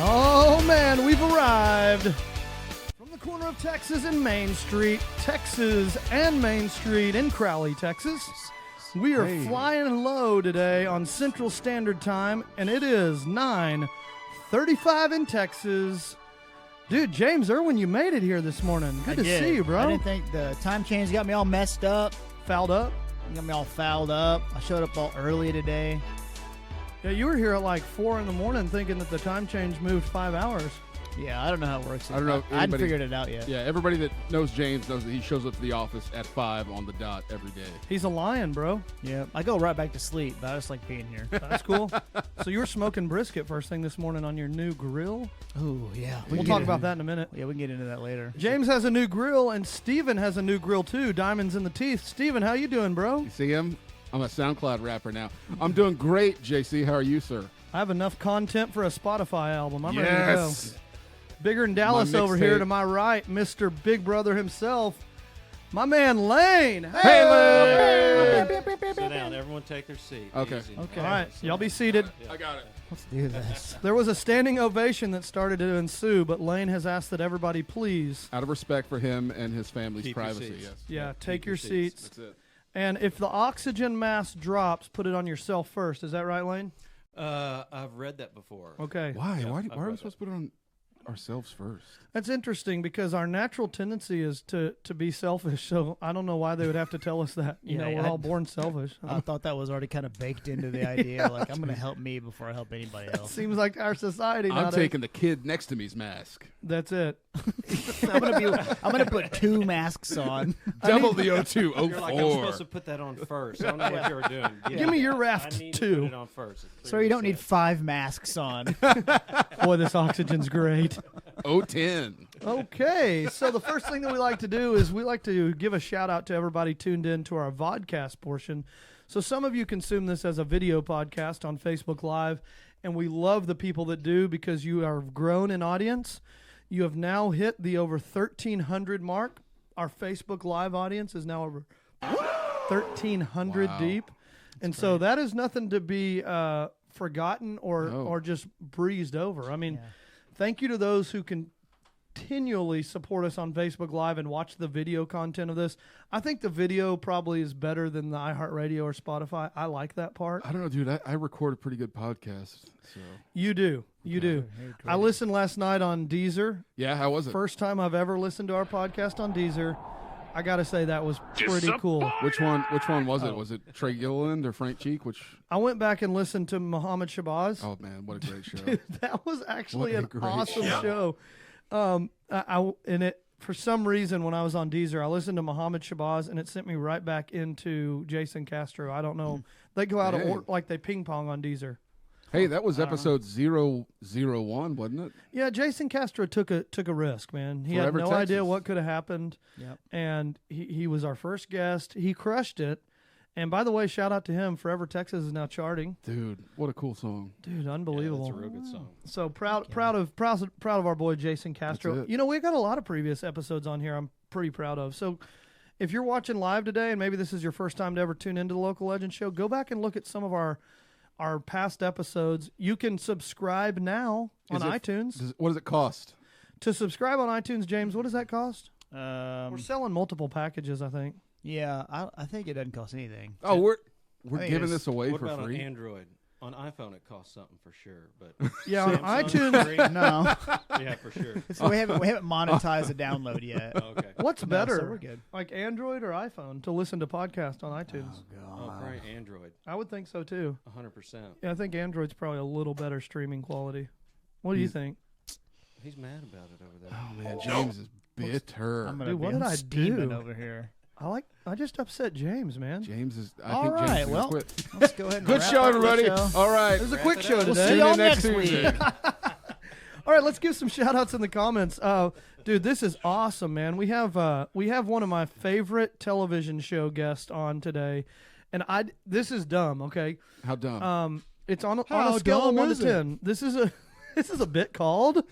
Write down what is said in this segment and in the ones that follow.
Oh, man, we've arrived from the corner of Texas and Main Street, Texas and Main Street in Crowley, Texas. We are flying low today on Central Standard Time, and it is 9:35 in Texas. Dude, James Irwin, you made it here this morning. Good to see you, bro. I didn't think the time change got me all messed up. Fouled up? Got me all fouled up. I showed up all early today. Yeah, you were here at like 4 in the morning thinking that the time change moved 5 hours. Yeah, I don't know how it works. I don't know. I hadn't figured it out yet. Yeah, everybody that knows James knows that he shows up to the office at 5 on the dot every day. He's a lion, bro. Yeah, I go right back to sleep, but I just like being here. That's cool. So you were smoking brisket first thing this morning on your new grill? Oh, yeah. We'll talk about that in a minute. Yeah, we can get into that later. James has a new grill, and Steven has a new grill, too. Diamonds in the teeth. Steven, how you doing, bro? You see him? I'm a SoundCloud rapper now. I'm doing great, JC. How are you, sir? I have enough content for a Spotify album. I'm ready to go. Bigger than Dallas My over here mixtape. to my right, Mr. Big Brother himself, my man Lane. Hey, Lane! Sit down. Everyone take their seat. Okay. Easy. All right, y'all be seated. I got it. Let's do this. There was a standing ovation that started to ensue, but Lane has asked that everybody please, Out of respect for him and his family's Keep your privacy, seats. yes. take keep your your seats. seats. That's it. And if the oxygen mask drops, put it on yourself first. Is that right, Lane? I've read that before. Okay. Why? Yeah, Why I've are we read supposed to put it on ourselves first? That's interesting because our natural tendency is to be selfish. So I don't know why they would have to tell us that. You know, we're all born selfish. I thought that was already kind of baked into the idea. Like, I'm going to help me before I help anybody else. Seems like our society I'm nowadays. taking the kid next to me's mask. That's it. I'm gonna put 2 masks on. Double the O2, You're like, I'm supposed to 04. put that on first. I don't know what you were doing. Give me your raft I need too. to put it on first. So you don't need 5 masks on. Boy, this oxygen's great. 010. Okay, so the first thing that we like to do is we like to give a shout out to everybody tuned in to our vodcast portion. So some of you consume this as a video podcast on Facebook Live, and we love the people that do because you are grown in audience. You have now hit the over 1,300 mark. Our Facebook Live audience is now over 1,300 Wow. deep. And so that is nothing to be forgotten or just breezed over. I mean, thank you to those who continually support us on Facebook Live and watch the video content of this. I think the video probably is better than the iHeartRadio or Spotify. I like that part. I don't know, dude. I record a pretty good podcast. So You do. You do. I listened last night on Deezer. yeah, how was it? First time I've ever listened to our podcast on Deezer. I got to say that was pretty cool. Which one was it? Was it Trey Gilliland or Frank Cheek? Which? I went back and listened to Muhammad Shabazz. Oh man, what a great show! Dude, that was actually What a an great awesome show. show. For some reason, when I was on Deezer, I listened to Muhammad Shabazz, and it sent me right back into Jason Castro. I don't know. They go out of Dang. order, like they ping pong on Deezer. Hey, that was episode 001, wasn't it? Yeah, Jason Castro took a risk, man. He Forever had no idea Texas. what could have happened. Yep. And he was our first guest. He crushed it. And by the way, shout out to him. Forever Texas is now charting. Dude, what a cool song! Dude, Yeah, unbelievable. that's a real good song. So proud of our boy Jason Castro. That's it. You know, we've got a lot of previous episodes on here I'm pretty proud of. So if you're watching live today and maybe this is your first time to ever tune into the Local Legend Show, go back and look at some of our past episodes. You can subscribe now on iTunes. What does it cost? To subscribe on iTunes, James, what does that cost? Um, We're selling multiple packages, I think. yeah, I think it doesn't cost anything. Oh, we're think giving it's- this away What for about free. on Android? On iPhone, it costs something for sure. But Yeah, on Samsung, iTunes. free? No, Yeah, for sure. so we haven't monetized the download yet. Okay. What's No, better, so we're good. like Android or iPhone, to listen to podcasts on iTunes? Oh, probably Android. I would think so too. 100%. Yeah, I think Android's probably a little better streaming quality. What do you think? He's mad about it over there. Oh man, James is bitter. I'm gonna Dude, be what did I steaming do? over here. I just upset James, man. James is. I All think James right, is gonna well, quit. let's go ahead and Good wrap show, up the everybody. show. All right, It was a quick show We'll today. see Tune y'all in next next Tuesday. week. All right, let's give some shout outs in the comments. Dude, this is awesome, man. We have one of my favorite television show guests on today. And this is dumb, okay? How dumb? It's on a How scale of dumb 1 to is it? 10. This is a bit called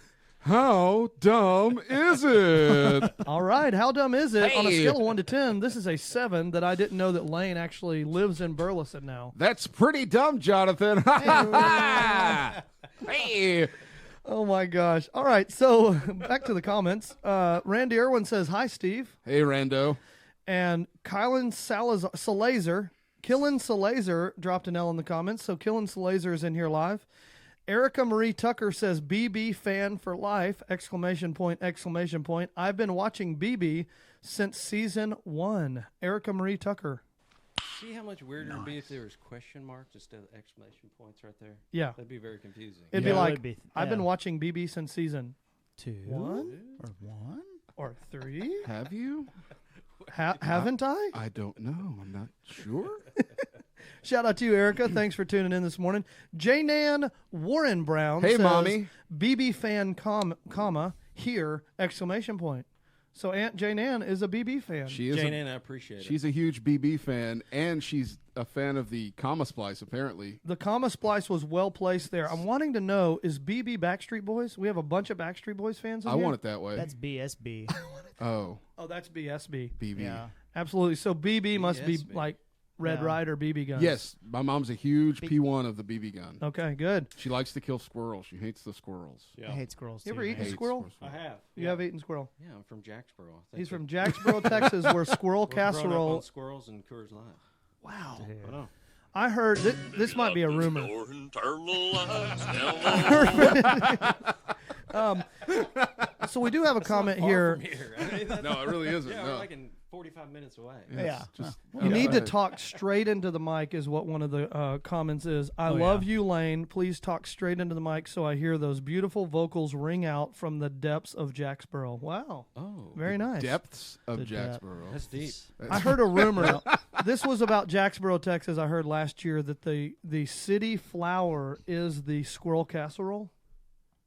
How dumb is it? All right, how dumb is it? On a Hey. scale of 1 to 10, this is a 7 that I didn't know that Lane actually lives in Burleson now. That's pretty dumb, Jonathan. Hey. Oh my gosh. All right, so back to the comments. Randy Irwin says, "Hi, Steve." Hey, Rando. And Kylan Killin Salazar dropped an L in the comments. So Killin Salazar is in here live. Erica Marie Tucker says, "BB fan for life!" Exclamation point, exclamation point. I've been watching BB since season 1. Erica Marie Tucker. See how much weirder it'd be if there was question marks instead of exclamation points right there? Yeah. That'd be very confusing. It'd Yeah, be it like, would be, I've been yeah. watching BB since season 2 1 or 1. or 3. Have you? Haven't I? I don't know. I'm not sure. Shout out to you, Erica. Thanks for tuning in this morning. J-Nan Warren Brown Hey, says, Mommy. BB fan, comma, here, exclamation point. So Aunt J-Nan is a BB fan. She is. Jane Ann, I appreciate it. She's a huge BB fan, and she's a fan of the Comma Splice, apparently. The comma splice was well placed there. I'm wanting to know, is BB Backstreet Boys? We have a bunch of Backstreet Boys fans in I here? want it that way. That's BSB. Oh, Oh, that's BSB. BB. Yeah. Absolutely. So BB must be BSB. like Red Yeah. Ryder BB guns. Yes, my mom's a huge P1 of the BB gun. Okay, good. She likes to kill squirrels. She hates the squirrels. Yeah. I hate squirrels You too. ever eaten man. Hates squirrel? I have. You yeah. have eaten squirrel. Yeah, I'm from Jacksboro. I think He's so. from Jacksboro, Texas, where squirrel We're growing up casserole. on squirrels and Coors Light. Wow. Dude. I know. I heard this might be a rumor. So we do have a comment here. From here. I mean, that's- No, it really isn't. yeah, no. we're like in 45 minutes away. Yeah. It's just, You need to ahead. talk straight into the mic, is what one of the comments is. I Oh, love yeah. you, Lane. Please talk straight into the mic so I hear those beautiful vocals ring out from the depths of Jacksboro. Wow. Oh, Very nice. Depths of The depth. Jacksboro. that's deep. I heard a rumor. This was about Jacksboro, Texas. I heard last year that the city flower is the squirrel casserole.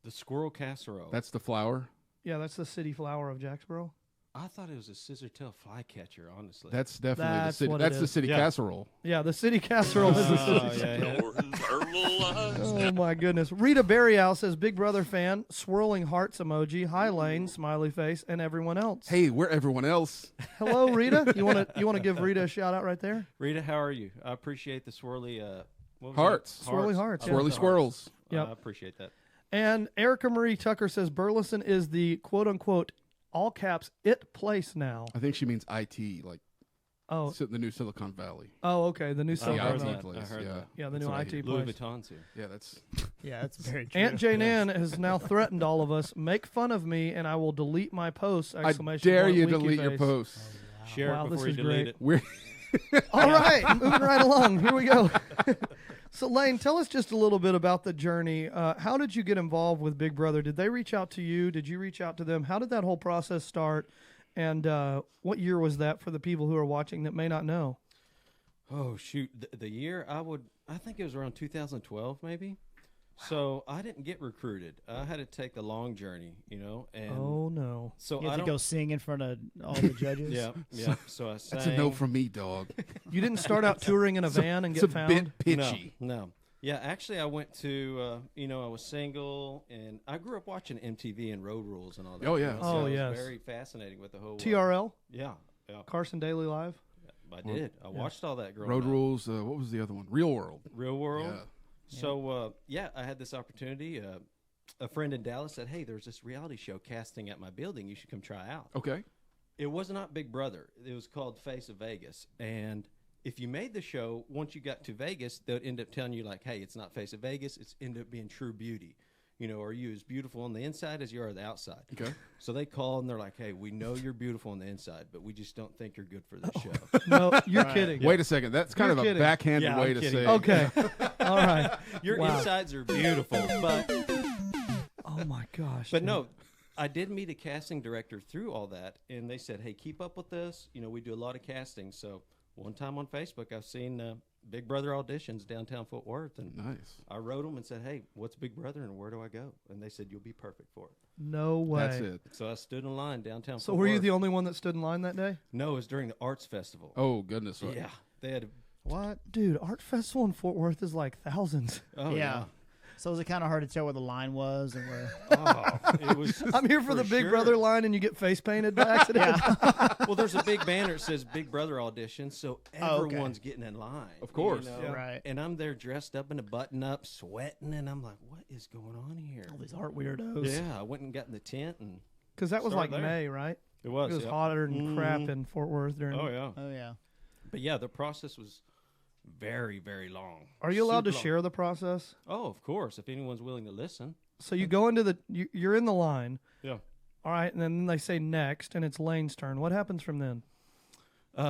The squirrel casserole. That's the flower. Yeah, that's the city flower of Jacksboro. I thought it was a scissor-tail flycatcher, honestly. That's definitely That's the city. what it That's the is. city Yeah. casserole. Yeah, the city casserole is the city. yeah. Oh my goodness. Rita Berryow says, "Big Brother fan, swirling hearts emoji. Hi Lane, smiley face, and everyone else." Hey, where everyone else? Hello, Rita. You want to give Rita a shout out right there? Rita, how are you? I appreciate the swirly what was Hearts. that? Swirly hearts, yeah. Swirly the squirrels. Yep. I appreciate that. And Erica Marie Tucker says Burleson is the quote unquote all caps it place now. I think she means IT, like Oh, the new Silicon Valley. oh, okay. The new I Silicon Yeah, heard Valley. IT that. place. I heard Yeah. that. Yeah, the That's new what I IT hear. Louis place. Vuitton too. Yeah, that's Yeah, that's very true. Aunt Jane Ann has now threatened all of us. Make fun of me, and I will delete my posts! I Exclamation dare point, you winky delete your face. posts. Share Wow, it this before you is delete great. it. We're All right, moving right along. Here we go. So, Lane, tell us just a little bit about the journey. How did you get involved with Big Brother? Did they reach out to you? Did you reach out to them? How did that whole process start? And what year was that for the people who are watching that may not know? Oh shoot, the year I think it was around 2012 maybe. So I didn't get recruited. I had to take the long journey, and Oh, no. so You I have to don't. go sing in front of all the judges. Yeah, yeah. So I sang. that's a no from me, dog. You didn't start out touring in a van and It's get a found? bit pitchy. No. Yeah, actually, I went to, I was single, and I grew up watching MTV and Road Rules and all that. Oh, yeah. so Oh, it was yes. very fascinating with the whole TRL? Yeah, yeah. Carson Daily Live? I did. I watched all that growing Road up. Rules. What was the other one? Real World. Real World. Yeah. So, I had this opportunity. A friend in Dallas said, "Hey, there's this reality show casting at my building. You should come try out." Okay. It was not Big Brother. It was called Face of Vegas. And if you made the show, once you got to Vegas, they'd end up telling you, like, hey, it's not Face of Vegas. It's end up being True Beauty. Are you as beautiful on the inside as you are on the outside? Okay. So they call and they're like, hey, we know you're beautiful on the inside, but we just don't think you're good for this show. No, you're kidding. Wait a second. That's kind You're of a kidding. backhanded Yeah, way I'm to kidding. say. Okay. All right. Your Wow. insides are beautiful, but Oh, my gosh. But dude. no, I did meet a casting director through all that, and they said, hey, keep up with this. We do a lot of casting. So one time on Facebook, I've seen Big Brother auditions downtown Fort Worth, and Nice. I wrote them and said, hey, what's Big Brother and where do I go? And they said, you'll be perfect for it. No way. That's it. So I stood in line downtown So Fort were you Worth. the only one that stood in line that day? No, it was during the Arts Festival. Oh goodness. Yeah. They had What? Dude, Art Festival in Fort Worth is like thousands. oh, Yeah. So was it kind of hard to tell where the line was and where? Oh, it was. I'm here for the Big sure. Brother line, and you get face painted by accident. Well, there's a big banner that says Big Brother audition, so Oh, okay. everyone's getting in line. Of course. you know? Yeah. Right. And I'm there dressed up in a button-up, sweating, and I'm like, "What is going on here?" All these art weirdos. Yeah, I went and got in the tent, and Because that was Start like there. May, right? it was. It was yep. hotter than crap Mhm. in Fort Worth during. Oh yeah, Oh yeah. but yeah, the process was very, very long. Are you allowed to Super long. share the process? Oh, of course, if anyone's willing to listen. So you go into you're in the line. Yeah. All right, and then they say next, and it's Lane's turn. What happens from then?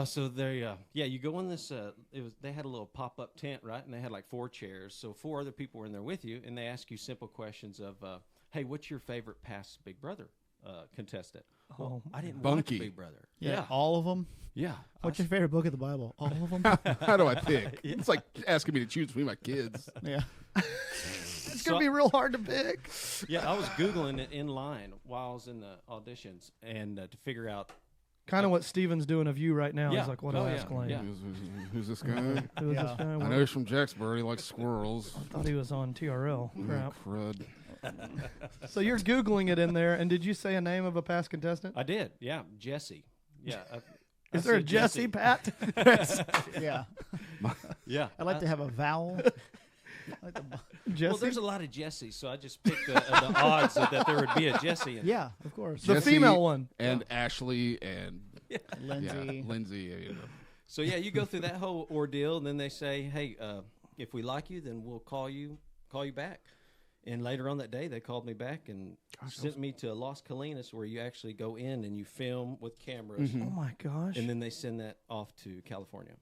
So they, you go in this. They had a little pop-up tent, right? And they had like 4 chairs. So 4 other people were in there with you, and they ask you simple questions of, "Hey, what's your favorite past Big Brother contestant?" Well, I didn't Bunky. watch Big Brother. Yeah. All of them. yeah. What's your favorite book of the Bible? All of them. How do I pick? It's like asking me to choose between my kids. Yeah. It's gonna be real hard to pick. Yeah, I was googling it in line while I was in the auditions, and to figure out. Kind of what Steven's doing of you right now. Yeah. He's like, what Oh, do I yeah. ask Lane? Yeah. Who's this guy? Who is Yeah. this guy? I know he's from Jacksboro. He likes squirrels. I thought he was on TRL. Crap. Crud. So you're Googling it in there, and did you say a name of a past contestant? I did. Yeah, Jesse. Yeah. Is there a said Jesse, Pat? Yeah. Yeah. I'd like to have a vowel. Jesse? Well, there's a lot of Jessies, so I just picked the odds that there would be a Jesse. In Yeah, of course. The Jesse female one. and Ashley and Lindsay. yeah, Lindsay. You know. So yeah, you go through that whole ordeal, and then they say, "Hey, if we like you, then we'll call you back." And later on that day, they called me back and sent me to Las Colinas, where you actually go in and you film with cameras, Oh my gosh. and then they send that off to California.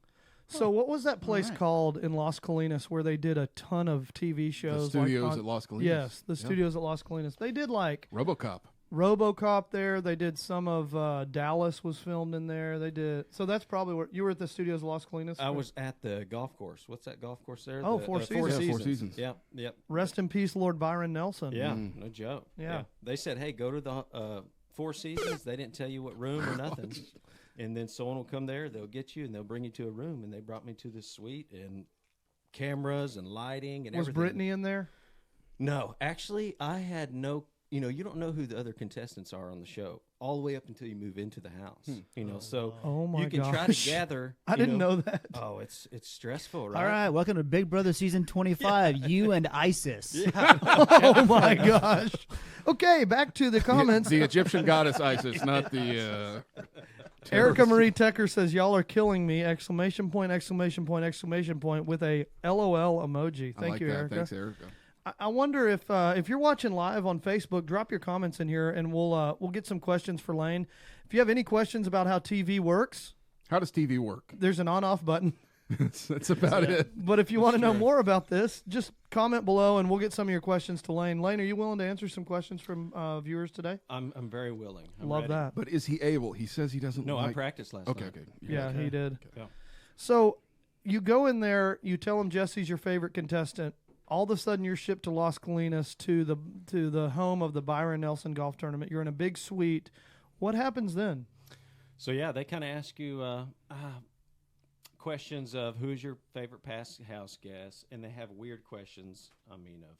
So what was that place right. called in Las Colinas where they did a ton of TV The shows? studios like on- at Las Colinas. Yes, the Yeah. studios at Las Colinas. They did like RoboCop. RoboCop there. They did some of Dallas was filmed in there. They did. So that's probably where you were at the studios of Las Colinas. I was at the golf course. What's that golf course there? Oh, The, Four Seasons. Yeah, Four Seasons. Yep, yep. Rest in peace, Lord Byron Nelson. Yeah, no joke. Yeah. They said, "Hey, go to the Four Seasons." They didn't tell you what room or nothing. And then someone will come there, they'll get you, and they'll bring you to a room. And they brought me to this suite and cameras and lighting and Was everything. Brittany in there? No, actually, I had no. You don't know who the other contestants are on the show all the way up until you move into the house. So Oh my you can try gosh. to gather. I didn't know that. Oh, it's stressful, right? All right, welcome to Big Brother season 25. You and ISIS. Oh my gosh. Okay, back to the comments. The Egyptian goddess Isis, not the. Erica Marie Tecker says, "Y'all are killing me!" Exclamation point! Exclamation point! Exclamation point! With a LOL emoji. I Thank like you, that. Erica. Thanks, Erica. I wonder if you're watching live on Facebook, drop your comments in here, and we'll get some questions for Lane. If you have any questions about how TV works, How does TV work? there's an on-off button. That's about it. But if you want to know more about this, just comment below, and we'll get some of your questions to Lane. Lane, are you willing to answer some questions from viewers today? I'm very willing. I'm Love ready. that. But is he able? He says he doesn't. No, I like... practiced last Okay, night. okay. Yeah, he did. Yeah. So you go in there, you tell him Jesse's your favorite contestant. All of a sudden, you're shipped to Las Colinas to the home of the Byron Nelson golf tournament. You're in a big suite. What happens then? So yeah, they kind of ask you questions of who's your favorite past house guest, and they have weird questions. I mean, of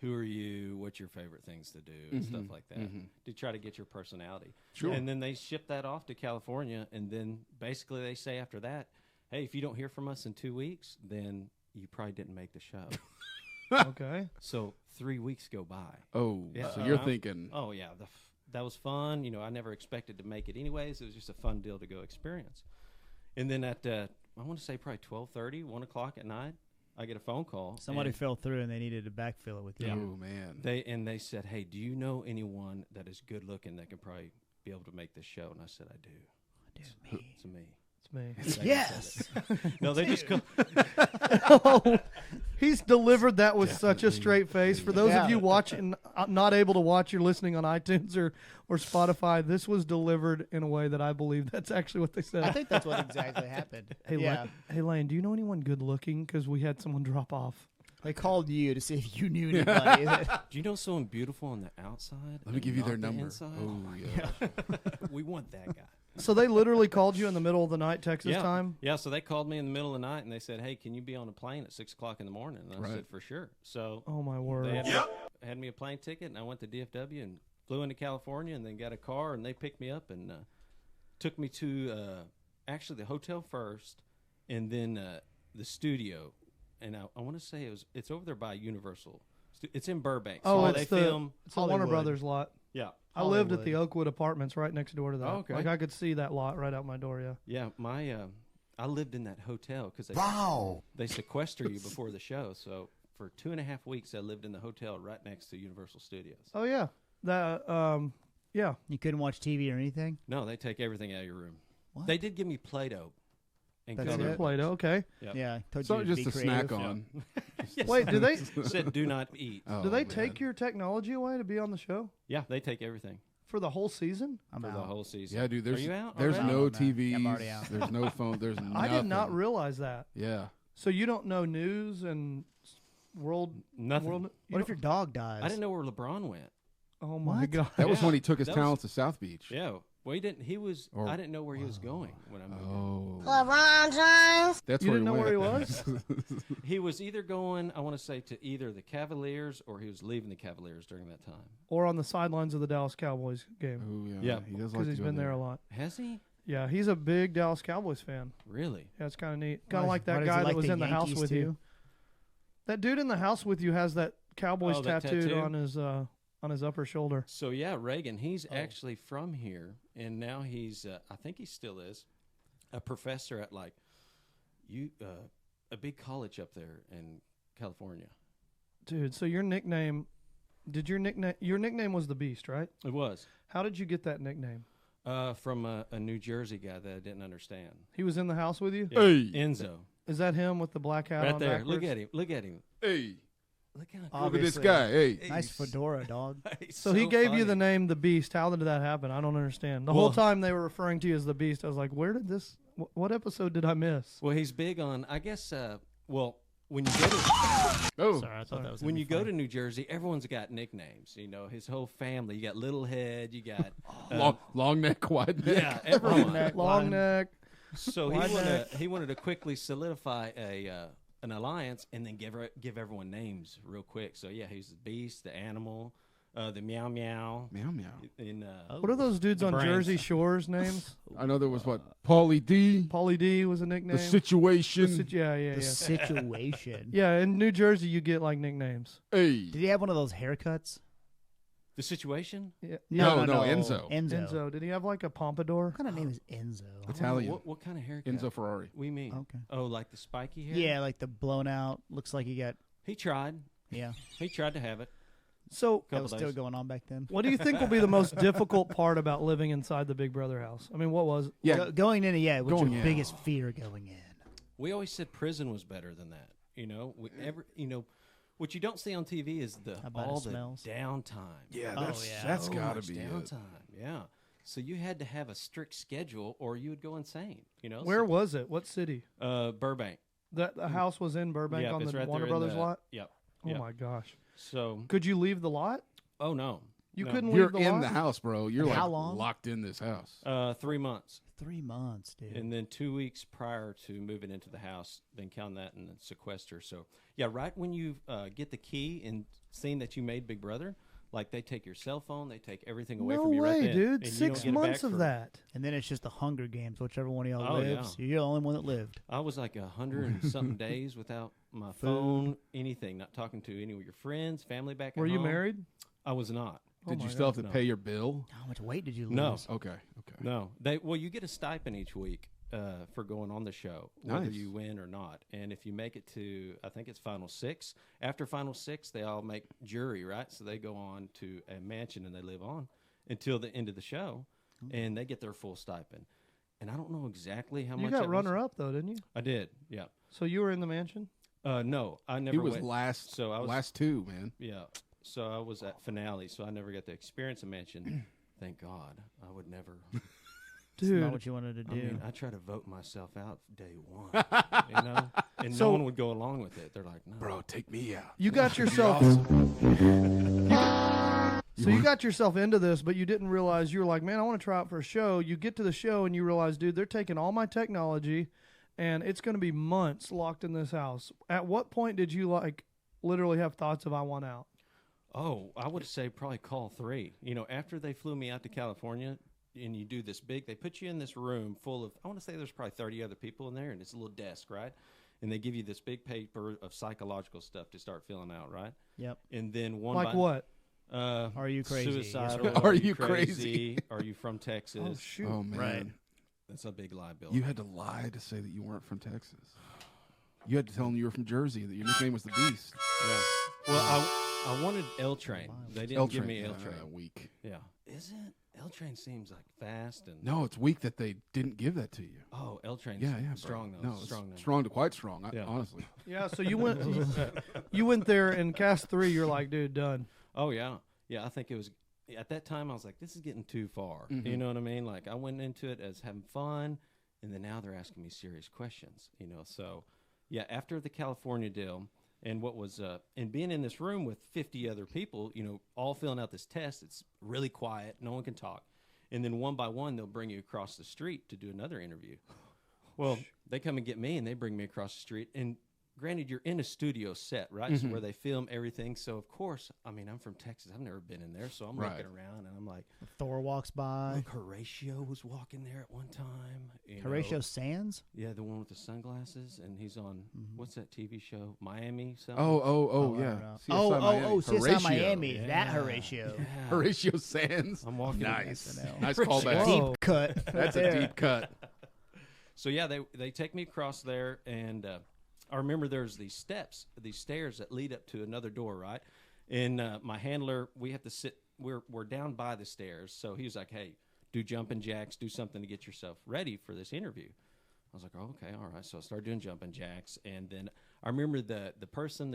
who are you, what's your favorite things to do, and stuff like that, to try to get your personality. Sure. And then they ship that off to California, and then basically they say after that, hey, if you don't hear from us in 2 weeks, then you probably didn't make the show. Okay. So 3 weeks go by. Oh, Yeah. so you're thinking. Oh yeah, that was fun. I never expected to make it anyways. It was just a fun deal to go experience. And then at I want to say probably 12:30, 1 o'clock at night, I get a phone call. Somebody and fell through and they needed to backfill it with you. Oh man. they said, "Hey, do you know anyone that is good looking that could probably be able to make this show?" And I said, "I do." Dude, me. It's me. It's me. Yes. No, they just come. Oh, he's delivered that with such a straight face. For those of Yeah. you watching, not able to watch, you're listening on iTunes or Spotify. This was delivered in a way that I believe that's actually what they said. I think that's what exactly happened. Hey, yeah. hey, Lane, do you know anyone good looking? Because we had someone drop off. They called you to see if you knew anybody. Do you know someone beautiful on the outside? Let me and give you not their the number. inside? Oh yeah. We want that guy. So they literally called you in the middle of the night, Texas Yeah. time? Yeah, so they called me in the middle of the night and they said, "Hey, can you be on a plane at 6:00 in the morning?" And I Right. said, "For sure." So Oh, my word. they had me a plane ticket, and I went to DFW and flew into California, and then got a car, and they picked me up and took me to actually the hotel first, and then the studio. And I want to say it's over there by Universal. It's in Burbank. Oh, so it's they the film. it's the Warner Hollywood. Brothers lot. Yeah, I lived at the Hollywood. Oakwood Apartments right next door to that. Oh, okay. Like I could see that lot right out my door. Yeah. yeah. My I lived in that hotel because they sequester you before the show. So for 2.5 weeks, I lived in the hotel right next to Universal Studios. Oh yeah. That yeah. You couldn't watch TV or anything? No, they take everything out of your room. What? They did give me Play-Doh. And That's colored it? Play-Doh. Okay. Yep. Yeah, I told So you to just be a snack creative. on. Wait, do they Said do not eat. Oh, do they man. take your technology away to be on the show Yeah, they take everything for the whole season? I'm for out. the whole season. Yeah, dude. Are you out? There's already? no I'm out. TVs. I'm already out. There's no phone. There's nothing. I did not realize that. Yeah. So you don't know news and world Nothing. world. What if your dog dies? I didn't know where LeBron went. Oh my What? god. That was Yeah, when he took his that talents to South Beach. Yeah. Well, he didn't. He was. Or- I didn't know where he was going when I moved. Oh. LeBron James. That's You where didn't know he where went. he was? He was either going, I want to say, to either the Cavaliers or he was leaving the Cavaliers during that time. Or on the sidelines of the Dallas Cowboys game Oh yeah. Yeah. He does like because to he's go been there a lot. Has he? Yeah, he's a big Dallas Cowboys fan. Really? Yeah, it's kind of neat. Kind Why- of like why that does he guy like that was the in the house Yankees with too? you. That dude in the house with you has that Cowboys Oh, that tattooed tattoo? on his upper shoulder. So yeah, Reagan. He's Oh. actually from here, and now he's. I think he still is a professor at a big college up there in California. Dude, so your nickname your nickname was the Beast, right? It was How did you get that nickname? from a New Jersey guy that I didn't understand. He was in the house with you? Yeah. Hey. Enzo, Is that him with the black hat right on there. backwards? Look at him. Look at him. Hey. Look how Look at Obviously. this guy. Hey. Nice fedora, dog. He's So he gave you the funny. name the Beast. How did that happen? I don't understand. The whole Well- time they were referring to you as the Beast. I was like, where did this? What episode did I miss? Well, he's big on. I guess. When you go to Oh. Sorry, I thought that was when gonna you be go funny. to New Jersey, everyone's got nicknames. You know, his whole family. You got Little Head. You got Long neck, wide neck. yeah, everyone. neck. Long Line. neck. So Wide he wanted to quickly solidify an alliance and then give everyone names real quick. So yeah, he's the Beast, the Animal, the Meow Meow. Meow meow. In What are those dudes The on brains. Jersey Shore's names? I know there was what Paulie D. Paulie D was a nickname. The situation. Yeah, yeah, The yeah. situation. Yeah, in New Jersey you get like nicknames. Hey. Did he have one of those haircuts? the situation. Yeah. No, Enzo. Enzo. Did he have like a pompadour? What kind of name is Enzo? Italian. What kind of haircut? Enzo Ferrari. We mean? Okay. Oh, like the spiky hair. Yeah, like the blown out. Looks like he got. He tried. Yeah, He tried to have it. So, that Couple was days. still going on back then. what do you think will be the most difficult part about living inside the Big Brother house? I mean, what was? Yeah. Going in, yeah. What's Going your in. biggest fear going in? We always said prison was better than that. You know, what you don't see on TV is How bad it all smells. the downtime. Yeah, Oh, that's yeah. that's So gotta much be it. downtime. Yeah. So you had to have a strict schedule, or you would go insane. You know. Where was it? What city? Burbank. That the house was in Burbank Yep, on it's the right Warner there in Brothers the- lot. Yep. Oh yep. my gosh! So, Could you leave the lot? oh no, You No. couldn't You're leave the in lot. the house, bro. You're And like how long? locked in this house. 3 months, 3 months, dude. and then 2 weeks prior to moving into the house, then count that and then sequester. So yeah, right when you get the key and seeing that you made Big Brother, like they take your cell phone, they take everything away No from you right way, then, dude! and you don't 6 get it back months of for- that. And then it's just the Hunger Games, whichever one of y'all Oh, lives. yeah. You're the only one that lived. I was like 100 and something days without my phone, anything, not talking to any of your friends, family back at Were you home. married? I was not. Did my you still have God, to no. pay your bill? How much weight did you lose? No. Okay. No, you get a stipend each week for going on the show, whether Nice. you win or not. And if you make it to, I think it's final 6. After final 6, they all make jury, right? So they go on to a mansion and they live on until the end of the show, and they get their full stipend. And I don't know exactly how You much. got it was. runner up though, didn't you? I did. Yeah. So you were in the mansion. No, I never. He was went. last. So I was last 2, man. Yeah. So I was at finale, so I never got to experience a mansion. Thank God. I would never. It's Dude, not what you wanted to do. I mean, I try to vote myself out day one, you know, and So- no one would go along with it. They're like, no, Bro, take me out. you got yourself. So you got yourself into this, but you didn't realize, you were like, man, I want to try out for a show. You get to the show and you realize, dude, they're taking all my technology and it's going to be months locked in this house. At what point did you like literally have thoughts of I want out? Oh, I would say probably call 3. You know, after they flew me out to California and you do this big, they put you in this room full of, I want to say there's probably 30 other people in there, and it's a little desk, right? And they give you this big paper of psychological stuff to start filling out, right? Yep. And then one Like what? Are you crazy? Suicidal. Are you crazy? Are you from Texas? Oh, shoot. Oh man, Right. That's a big liability. you had to lie to say that you weren't from Texas. You had to tell them you were from Jersey, that your nickname was the Beast. Yeah. Well, I wanted L Train. They didn't give me L Train. Weak. Yeah. Isn't L Train seems like fast and No, it's weak that they didn't give that to you. Oh, L Train's Yeah, bro. strong though. No, it's strong though. strong to quite strong. Yeah. Honestly. Yeah, so you went there in cast 3, you're like, dude, done. Oh yeah. Yeah, I think it was at that time I was like, this is getting too far. Mhm. You know what I mean? Like I went into it as having fun, and then now they're asking me serious questions, you know. So yeah, after the California deal and what was and being in this room with 50 other people, you know, all filling out this test, it's really quiet, no one can talk. And then one by one they'll bring you across the street to do another interview. Well, they come and get me and they bring me across the street, and granted, you're in a studio set, right? So where they film everything. So, of course, I mean, I'm from Texas. I've never been in there. So I'm looking around, and I'm like, Thor walks by. look, Horatio was walking there at one time. You Horatio know. Sands? Yeah, the one with the sunglasses. And he's on, what's that TV show? Miami something? Oh, I yeah. don't know. CSI Miami. CSI Horatio. Miami. Yeah. That Horatio. Yeah. Horatio Sands. I'm walking. Nice. SNL. Nice callback. Whoa. Deep cut. That's a deep cut. So, yeah, they take me across there, and I remember there's these stairs that lead up to another door, right? And my handler, we have to sit, we're down by the stairs. So he was like, hey, do jumping jacks, do something to get yourself ready for this interview. I was like, oh, okay, all right. So I started doing jumping jacks. And then I remember the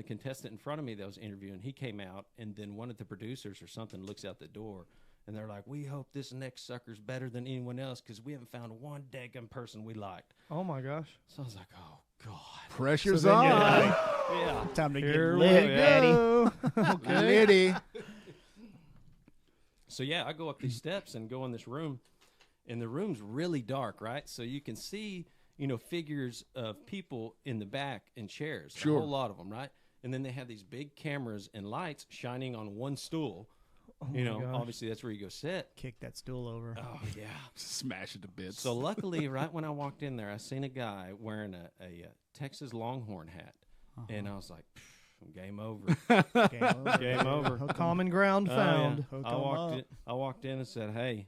contestant in front of me that was interviewing, he came out, and then one of the producers or something looks out the door. And they're like, we hope this next sucker's better than anyone else because we haven't found one daggum person we liked. Oh, my gosh. So I was like, oh, God. Pressure's So then on. you're like, Yeah. time to Here get we lit, Daddy. go. Okay. Liddy. So, yeah, I go up these steps and go in this room, and the room's really dark, right? So you can see, you know, figures of people in the back in chairs, Sure. a whole lot of them, right? And then they have these big cameras and lights shining on one stool. You know, gosh. obviously that's where you go sit. Kick that stool over. Oh, yeah. Smash it to bits. So luckily, right when I walked in there, I seen a guy wearing a Texas Longhorn hat, and I was like, game over. Game over. Game over. Common ground Oh, found. yeah. Hook I 'em walked up. in. I walked in and said, "Hey,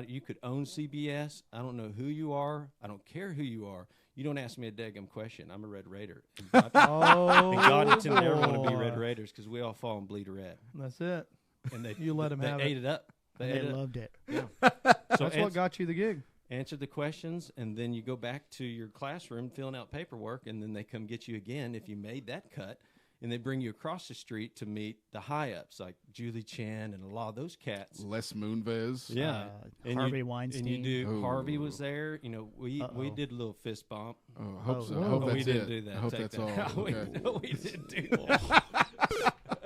you could own CBS. I don't know who you are. I don't care who you are. You don't ask me a daggum question. I'm a Red Raider. And Oh, God intended everyone to be Red boy. Raiders because we all fall and bleed red. That's it. And they You let 'em they have ate it up. They They ate it up. loved it. Yeah. So That's what got you the gig. answer the questions, and then you go back to your classroom filling out paperwork, and then they come get you again if you made that cut. And they bring you across the street to meet the high-ups like Julie Chen and a lot of those cats. Les Moonves. Yeah, And Harvey you, Weinstein. And you do. Ooh. Harvey was there. You know, we Uh-oh. did a little fist bump. Oh, I hope Oh, so. no. I hope Oh, that's we didn't it. do that. I hope Take that's that. all. we, Okay. no, we didn't do that.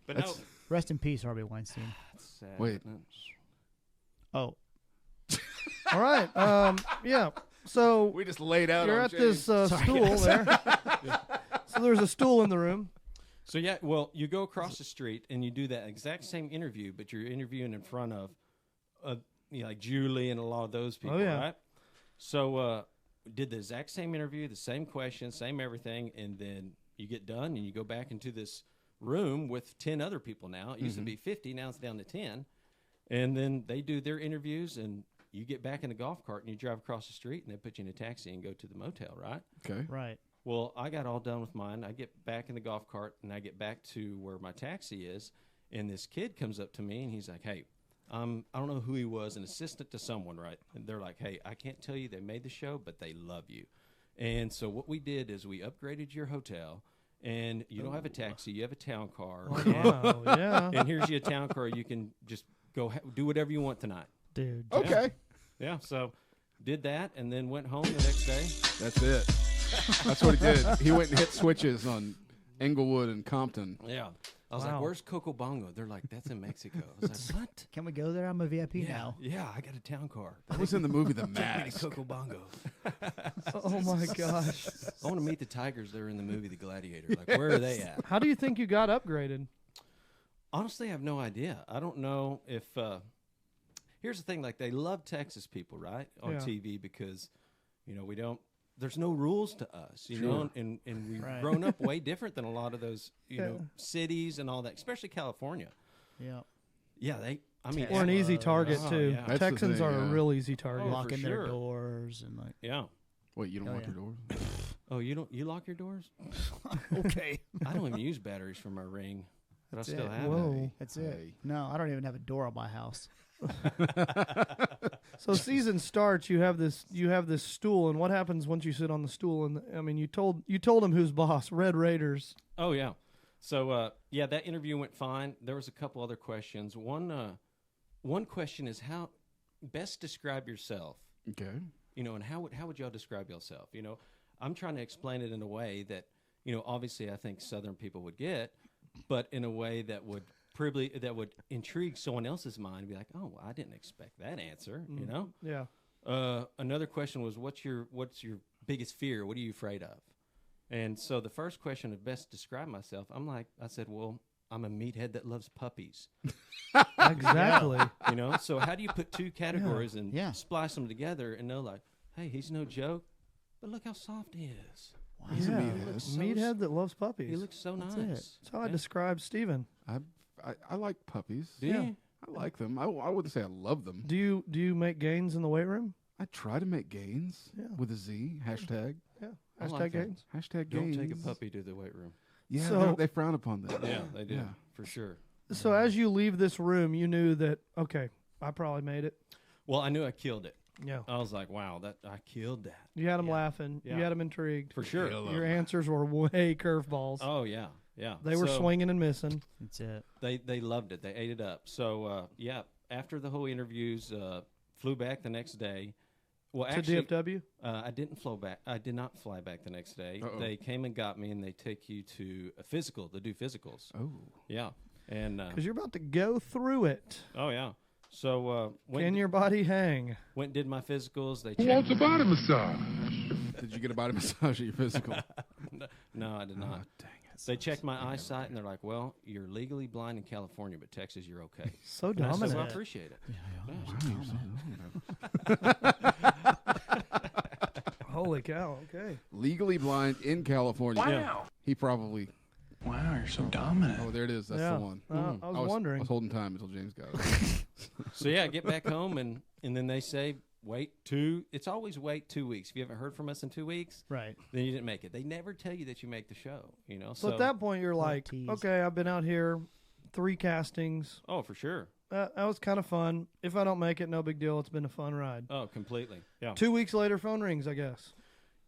But no, That's- Rest in peace, Harvey Weinstein. that's sad. Wait. isn't it? Oh, All right. Yeah. So We just laid out you're on at James. this stool there. So there's a stool in the room. So yeah, well, you go across the street and you do that exact same interview, but you're interviewing in front of, you know, like Julie and a lot of those people, Oh, yeah. right? So did the exact same interview, the same questions, same everything, and then you get done and you go back into this room with 10 other people now. It used to be 50, now it's down to 10. And then they do their interviews, and you get back in the golf cart and you drive across the street, and they put you in a taxi and go to the motel, right? Okay. right. Well, I got all done with mine. I get back in the golf cart, and I get back to where my taxi is, and this kid comes up to me, and he's like, hey, I don't know who he was, an assistant to someone, right? And they're like, hey, I can't tell you they made the show, but they love you. And so what we did is we upgraded your hotel, and you don't have a taxi, you have a town car. Wow. Yeah. And here's your town car. You can just go do whatever you want tonight. Dude. Okay. Yeah, so did that, and then went home the next day. That's it. That's what he did. He went and hit switches on Englewood and Compton. Yeah. I was Wow. like, where's Coco Bongo? They're like, that's in Mexico. I was like, what? Can we go there? I'm a VIP now. Yeah, I got a town car. I was in the movie The Take me to Mask. Coco Bongo. Oh my gosh. I want to meet the tigers that are in the movie The Gladiator. Like, where are they at? How do you think you got upgraded? Honestly, I have no idea. I don't know if. Here's the thing: like, they love Texas people, right, on Yeah. TV because, we don't. There's no rules to us, you know, and we've Right. grown up way different than a lot of those, Yeah. cities and all that, especially California. Yeah. Yeah, I mean, Or an easy target Oh, too. yeah. That's the Texans thing, are a yeah. real easy target. Oh, Locking for their sure. doors and like. yeah. Wait, you don't Oh, lock yeah. your doors? Oh, you lock your doors? Okay. I don't even use batteries for my ring, but That's I still it. have Whoa. it. That's Hey. it. No, I don't even have a door on my house. So season starts. You have this stool, and what happens once you sit on the stool? And I mean, you told him who's boss. Red Raiders. Oh yeah. So that interview went fine. There was a couple other questions. One question is how best describe yourself. Okay. And how would y'all describe yourself? I'm trying to explain it in a way that obviously I think Southern people would get, but in a way that would intrigue someone else's mind and be like, oh, well, I didn't expect that answer. Yeah. Another question was, what's your biggest fear? What are you afraid of? And so the first question to best describe myself, I said, well, I'm a meathead that loves puppies. Exactly. So how do you put two categories and Yeah. splice them together and know, like, hey, he's no joke, but look how soft he is. He's a Yeah. meathead. looks so Meathead that loves puppies. He looks so That's nice. it. That's how I describe Steven. I like puppies. Do Yeah. you? I like them. I wouldn't say I love them. Do you make gains in the weight room? I try to make gains Yeah. with a Z. Hashtag. Yeah. I Hashtag like that. gains. Hashtag Don't gains. take a puppy to the weight room. Yeah, So- they frown upon that. Yeah, they do, Yeah. for sure. So as you leave this room, you knew that okay, I probably made it. Well, I knew I killed it. Yeah. I was like, wow, I killed that. You had them Yeah. laughing. Yeah. You had them intrigued. For sure. Your answers were way curveballs. Oh, yeah, yeah. They were So swinging and missing. That's it. They loved it. They ate it up. So, after the whole interviews, flew back the next day. Well, To actually, DFW? I didn't fly back. I did not fly back the next day. Uh-oh. They came and got me, and they take you to a physical to do physicals. Oh. Yeah, and Because you're about to go through it. oh yeah. So Can your body hang? went and did my physicals. They Who checked. wants a body massage? Did you get a body massage at your physical? No, I did not. Oh, dang it. They checked my eyesight, and they're like, "Well, you're legally blind in California, but Texas, you're okay." So And I said, dominant. "Well, I appreciate it." Holy cow. Okay. Legally blind in California. Wow. He probably. Wow, you're so dominant. Oh, there it is. That's yeah. the one. I was wondering. I was holding time until James got it. So yeah, I get back home, and then they say, "Wait It's always wait 2 weeks. If you haven't heard from us in 2 weeks, Right. then you didn't make it. They never tell you that you make the show. So at that point, you're like, tease. okay, I've been out here 3 castings. oh, for sure. That was kind of fun. If I don't make it, no big deal. It's been a fun ride. Oh, completely. Yeah. 2 weeks later, phone rings, I guess.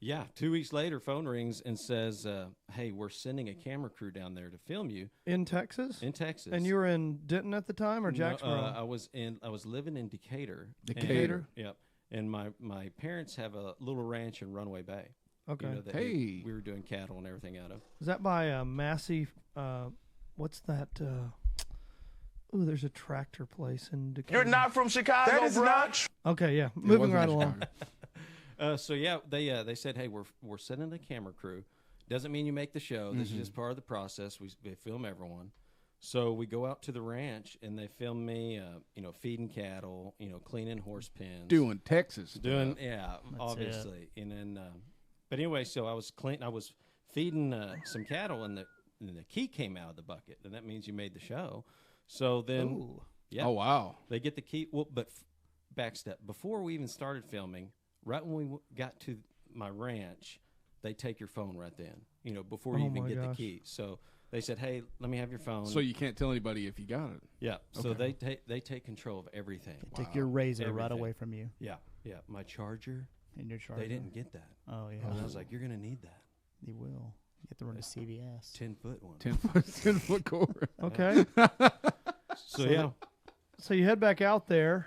Yeah. 2 weeks later, phone rings and says, "Hey, we're sending a camera crew down there to film you In Texas? in Texas." And you were in Denton at the time or No, Jacksboro? I was living in Decatur. Decatur? And, yep. And my parents have a little ranch in Runaway Bay. Okay. That Hey. we were doing cattle and everything out of. Is that by Massey? What's that? Ooh, there's a tractor place in Decatur. You're not from Chicago, that is not. Okay, yeah. It Moving wasn't right in along. Chicago. So yeah, they said, "Hey, we're sending a camera crew. Doesn't mean you make the show. This is just part of the process. They film everyone." So we go out to the ranch and they film me, feeding cattle, cleaning horse pens, Doing Texas. doing stuff. yeah, obviously. And then, but anyway, so I was feeding some cattle, and the key came out of the bucket, and that means you made the show. So then, Ooh. yeah, Oh, wow. they get the key. Well, but backstep before we even started filming, right when we got to my ranch, they take your phone right then. Before you Oh even my get gosh. the key. So they said, "Hey, let me have your phone." So you can't tell anybody if you got it. yeah. So Okay. they take control of everything. Take your razor right Everything. away from you Yeah, yeah. My charger, in your charger. they didn't get that. Oh yeah. And I was like, "You're gonna need that You will. You have to run to CVS. 10-foot one." 10-foot cord. Okay. So yeah, So you head back out there.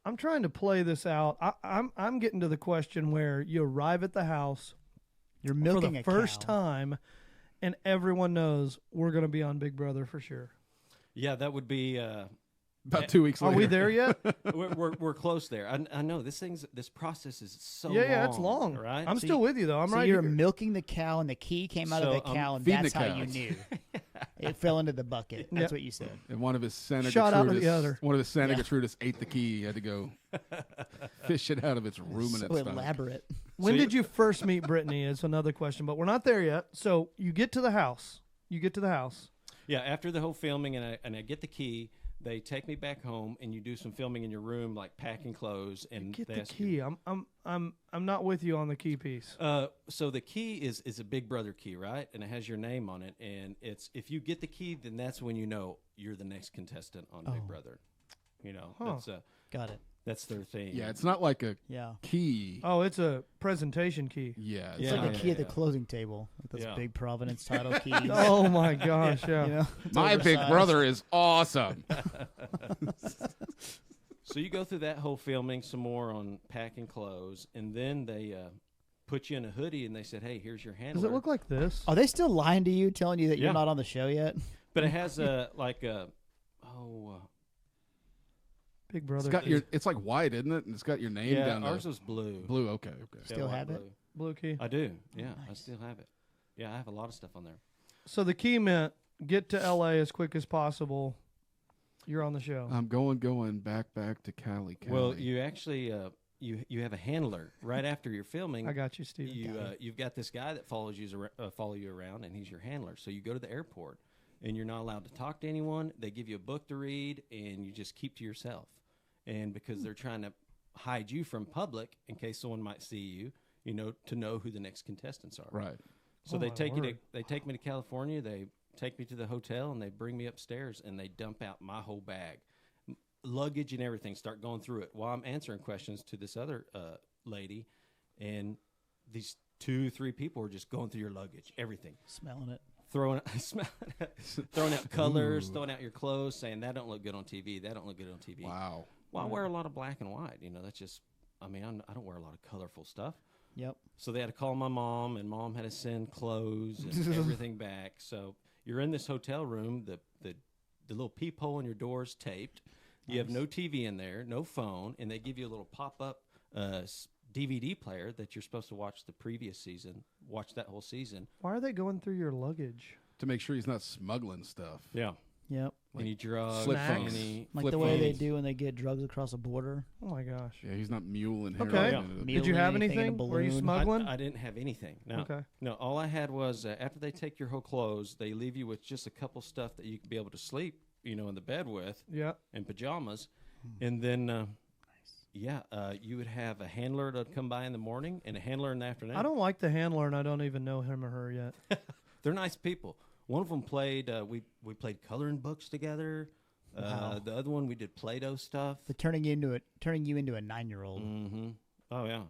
I'm trying to play this out. I'm getting to the question where you arrive at the house You're for milking the a first cow. time, and everyone knows we're going to be on Big Brother for sure. Yeah, that would be. About 2 weeks Are later. we there yet? we're close there. I know this process is so long. Yeah, it's long. Right? I'm still with you though. I'm so right you're here. milking the cow, and the key came out of So, the cow, and feeding that's the how you cows. knew. It fell into the bucket. That's Yep. what you said. And one of his Santa Shot out of the Gertrudis, other. one of his Santa Yeah. Gertrudis ate the key. He had to go fish it out of its ruminant So stomach. elaborate. When So did you first meet Brittany is another question, but we're not there yet. So you get to the house. Yeah, after the whole filming, and I get the key. They take me back home, and you do some filming in your room, like packing clothes, and Get they the ask you- key. I'm not with you on the key piece. So the key is a Big Brother key, right? And it has your name on it. And it's if you get the key, then that's when you know you're the next contestant on Big Brother. You know, Huh. that's Got it. that's their thing. Yeah, it's not like a Yeah. key. Oh, it's a presentation key. Yeah, it's It's Yeah. like the key at the yeah. closing table with those Yeah. big Providence title keys. Oh my gosh, yeah. You know, it's my big oversized. brother is awesome. So you go through that whole filming some more on packing clothes, and then they put you in a hoodie, and they said, "Hey, here's your handler." Does it look like this? Are they still lying to you, telling you that Yeah. you're not on the show yet? But it has Big Brother. It's got key. your. It's like white, isn't it? And it's got your name yeah, down ours there. was blue. Blue. Okay. Yeah, Still white have it? blue. blue key. I do. Yeah, I nice. still have it. Yeah, I have a lot of stuff on there. So the key meant get to LA as quick as possible. You're on the show. I'm going back to Cali. Well, you actually you have a handler right after you're filming. I got you, Steve. You've got this guy that follow you around, and he's your handler. So you go to the airport, and you're not allowed to talk to anyone. They give you a book to read, and you just keep to yourself. And because they're trying to hide you from public in case someone might see you, you know, to know who the next contestants are. Right. So Oh, they my take word. they take me to California. They take me to the hotel, and they bring me upstairs, and they dump out my whole bag, luggage and everything. Start going through it while I'm answering questions to this other lady, and these 2-3 people are just going through your luggage, everything, Smelling it. throwing out colors, throwing out your clothes, saying that don't look good on TV. That don't look good on TV. Wow. Well, I wear a lot of black and white. You know, that's just. I mean, I don't wear a lot of colorful stuff. Yep. So they had to call my mom, and mom had to send clothes and everything back. So you're in this hotel room. The little peephole in your door is taped. You have no TV in there, no phone, and they give you a little pop-up DVD player that you're supposed to watch the previous season, watch that whole season. Why are they going through your luggage? To make sure he's not smuggling stuff. Yeah. Yep. Any drugs, flip phones. any Like Flip the way they phones. do when they get drugs across a border. Oh my gosh. Yeah, he's not muling heroin. Okay. into the- Mule- Did you have anything in a anything? Were you balloon? smuggling? I didn't have anything. No. Okay. No, all I had was after they take your whole clothes, they leave you with just a couple stuff that you can be able to sleep, you know, in the bed with, Yeah. and pajamas. And then, you would have a handler that would come by in the morning and a handler in the afternoon. I don't like the handler, and I don't even know him or her yet. They're nice people. One of them played, we played coloring books together. Wow. The other one, we did Play-Doh stuff. They're turning you into a 9-year-old. Mm-hmm. Oh, yeah.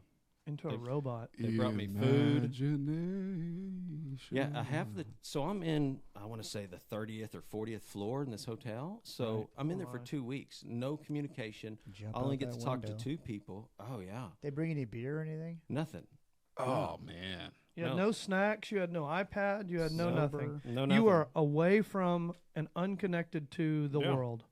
Into a They- robot. They brought me food. Imagination. Yeah, I have so I'm in, I want to say the 30th or 40th floor in this hotel. So Right. I'm in there Oh for my. 2 weeks. No communication. Jump I only out get that to talk window. to 2 people. Oh, yeah. They bring any beer or anything? Nothing. Oh man. You had No. no snacks. You had no iPad. You had no Sober. nothing. No, nothing. You were away from and unconnected to the Yeah. world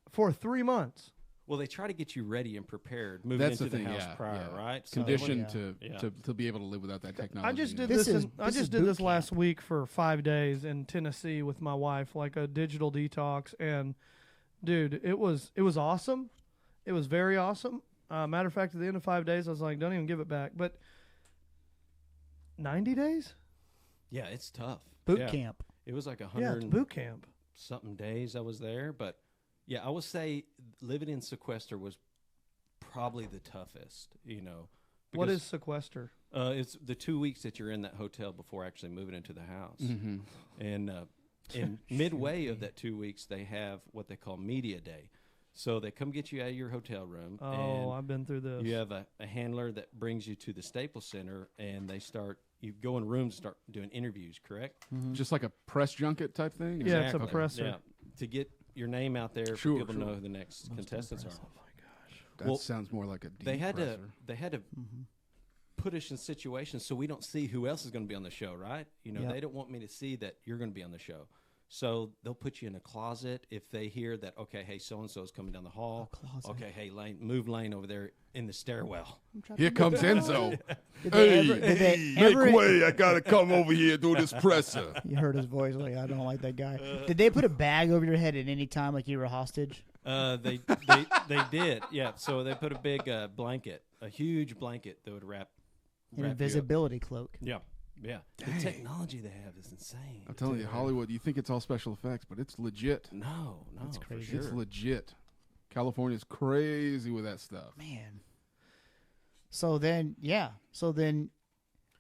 for 3 months. Well, they try to get you ready and prepared moving That's into the thing. house Yeah, prior, yeah. right? So Conditioned Yeah. to be able to live without that technology. I just you know? did This this. is- I this is just did boot this last camp. week for 5 days in Tennessee with my wife, like a digital detox. And dude, it was awesome. It was very awesome. Matter of fact, at the end of 5 days, I was like, don't even give it back. But 90 days? Yeah, it's tough. Boot Yeah. camp. It was like Yeah, it's 100 boot camp. something days I was there. But, yeah, I would say living in sequester was probably the toughest, you know. What because- is sequester? It's the 2 weeks that you're in that hotel before actually moving into the house. Mhm. And in midway of that 2 weeks, they have what they call media day. So they come get you out of your hotel room. Oh, and I've been through this. you have a handler that brings you to the Staples Center, and you go in rooms, start doing interviews, correct? Just like a press junket type thing. Yeah, it's a Exactly. presser. Yeah, to get your name out there Sure, for people to sure. know who the next contestants are. Oh my gosh. That Well, sounds more like a They had to depresser. put us in situations so we don't see who else is going to be on the show, right? You know, Yep. they don't want me to see that you're going to be on the show. So they'll put you in a closet if they hear that, okay, hey, so-and-so is coming down the hall. Okay, hey, Lane, Lane over there in the stairwell. Here comes Enzo. Did they ever, way! I gotta come over here and do this presser. You heard his voice, like, I don't like that guy. Did they put a bag over your head at any time like you were a hostage? They did, yeah. So they put a big blanket, a huge blanket that would wrap An you up. invisibility cloak. Yeah, yeah. The technology they have is insane. I'm telling you, Hollywood, you think it's all special effects, but it's legit. No, It's for crazy. sure. It's legit. California's crazy with that stuff. Man. So then,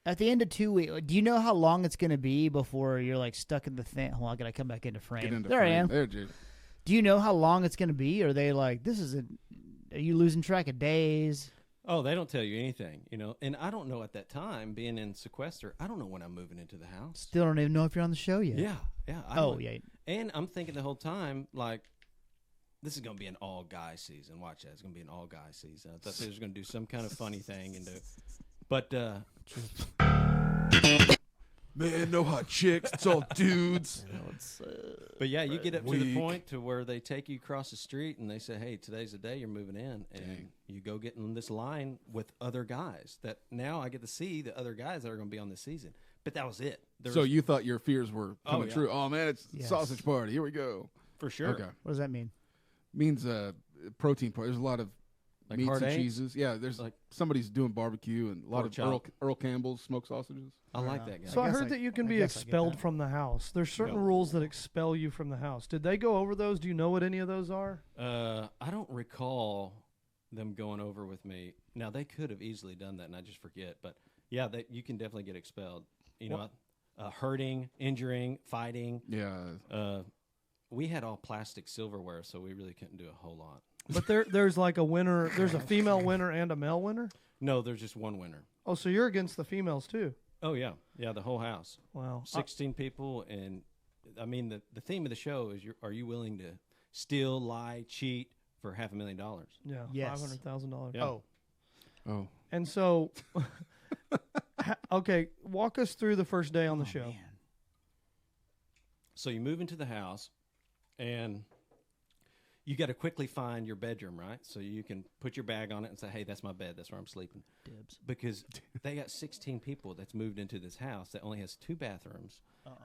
at the end of 2 weeks, do you know how long it's going to be before you're like stuck in the thing? Hold on, I got to come back into frame. Get into there frame. I am. There, Jay. Do you know how long it's going to be? Or are they like, are you losing track of days? Oh, they don't tell you anything, you know. And I don't know at that time, being in sequester, I don't know when I'm moving into the house. Still don't even know if you're on the show yet. Yeah. I Oh, don't- yeah. And I'm thinking the whole time, like, this is going to be an all-guy season. Watch that. It's going to be an all-guy season. I thought they was going to do some kind of funny thing. But Man, no hot chicks. It's all dudes. yeah, you get up to the Weak. point to where they take you across the street and they say, hey, today's the day you're moving in. And Dang. you go get in this line with other guys that now I get to see the other guys that are going to be on this season. But that was it. So you thought your fears were coming yeah. true. Oh, man, it's Yes. sausage party. Here we go. For sure. Okay. What does that mean? Means protein party. There's a lot of Like meats hard and eggs? cheeses. Yeah, there's Like- somebody's doing barbecue and a lot Pork of Earl, chop. Earl Campbell's smoked sausages. I like that guy. So I guess heard I- that you can I be guess I get expelled that. from the house. There's certain Yep. rules that expel you from the house. Did they go over those? Do you know what any of those are? I don't recall them going over with me. Now, they could have easily done that, and I just forget. But, yeah, you can definitely get expelled. You know, hurting, injuring, fighting. Yeah. We had all plastic silverware, so we really couldn't do a whole lot. But there's like a winner. There's a female winner and a male winner. No, there's just one winner. Oh, so you're against the females too? Oh, yeah. Yeah, the whole house. Wow. 16 people. And, I mean, the theme of the show is, are you willing to steal, lie, cheat for $500,000? Yeah. Yes. $500,000. Yeah. Oh. And so, okay, walk us through the first day on the show. Man. So you move into the house, and you got to quickly find your bedroom, right? So you can put your bag on it and say, hey, that's my bed. That's where I'm sleeping. Dibs. Because they got 16 people that's moved into this house that only has 2 bathrooms.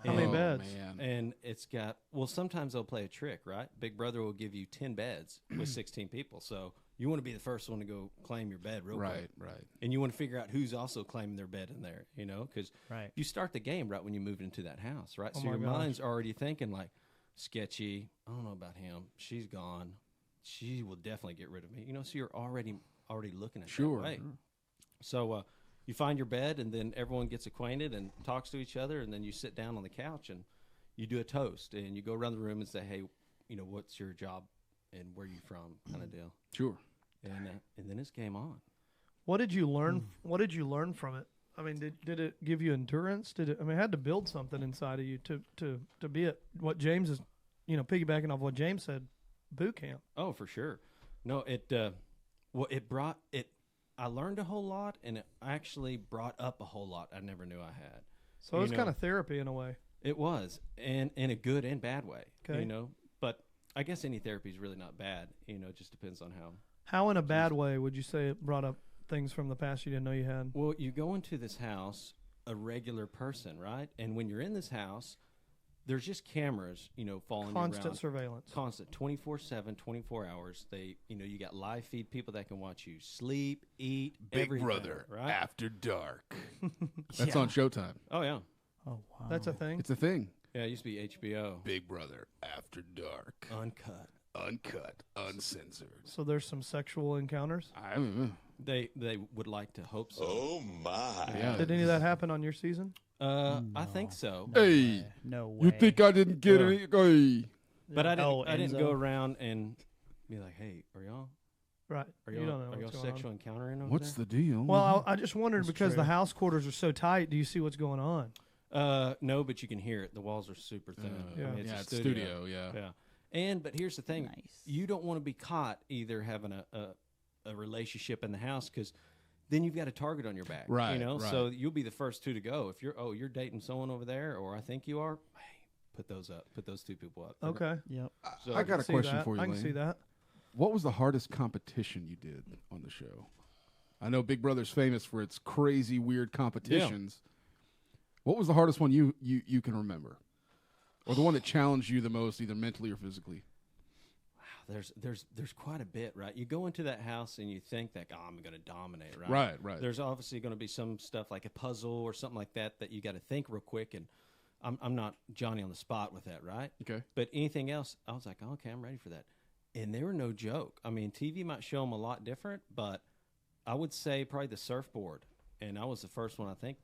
How many Oh, beds? Man. And it's got, well, sometimes they'll play a trick, right? Big Brother will give you 10 beds with 16 people. So you want to be the first one to go claim your bed real quick. Right. And you want to figure out who's also claiming their bed in there, you know? Because Right. you start the game right when you move into that house, right? Oh So my your gosh. mind's already thinking like, sketchy, I don't know about him. She's gone. She will definitely get rid of me. You know, so you're already looking at Sure. that way. So you find your bed, and then everyone gets acquainted and talks to each other, and then you sit down on the couch and you do a toast, and you go around the room and say, hey, you know, what's your job and where you from, kind of deal. Sure. And then it's game on. What did you learn? What did you learn from it? I mean, did it give you endurance? Did it? I mean, it had to build something inside of you to be at what James is, you know, piggybacking off what James said, boot camp. Oh, for sure. No, it brought it. I learned a whole lot, and it actually brought up a whole lot I never knew I had. So it was You know, kind of therapy in a way. It was, and in a good and bad way. Okay. You know, but I guess any therapy is really not bad. You know, it just depends on how. How in a bad way would you say it brought up things from the past you didn't know you had? Well, you go into this house a regular person, right? And when you're in this house, there's just cameras, you know, following you Constant around. surveillance. Constant, 24/7, 24 hours. They, you know, you got live feed people that can watch you sleep, eat, everything, right? After Dark. That's on Showtime. Oh yeah, Oh, wow. That's a thing. It's a thing. yeah. It used to be HBO, Big Brother After Dark. uncut. Uncut, uncensored. So there's some sexual encounters. I don't know. They would like to hope so. Oh my. Yeah. Did any of that happen on your season? I think so, Hey, No way. you think I didn't get Yeah. any? Hey. but I didn't. Oh, I didn't Enzo. go around and be like, "Hey, are y'all Right. are you y'all don't know are y'all what's going sexual encountering over What's there?" the deal? Well, I just wondered That's because the true. house quarters are so tight. Do you see what's going on? No, but you can hear it. The walls are super thin. Yeah. I mean, yeah, a it's studio. Yeah. Yeah. But here's the thing: Nice. you don't want to be caught either having a relationship in the house because then you've got a target on your back. Right, You know, right. so you'll be the first two to go. If you're dating someone over there, or I think you are, hey, put those up. Put those two people up. Okay. Yep. So I got a See question that. for you, I can Lane. see that. What was the hardest competition you did on the show? I know Big Brother's famous for its crazy, weird competitions. What was the hardest one you can remember? Or the one that challenged you the most, either mentally or physically? There's quite a bit, right? You go into that house and you think that, oh, I'm going to dominate, right? Right, right. There's obviously going to be some stuff like a puzzle or something like that you got to think real quick, and I'm not Johnny on the spot with that, right? Okay. But anything else, I was like, oh, okay, I'm ready for that. And they were no joke. I mean, TV might show them a lot different, but I would say probably the surfboard, and I was the first one, I think,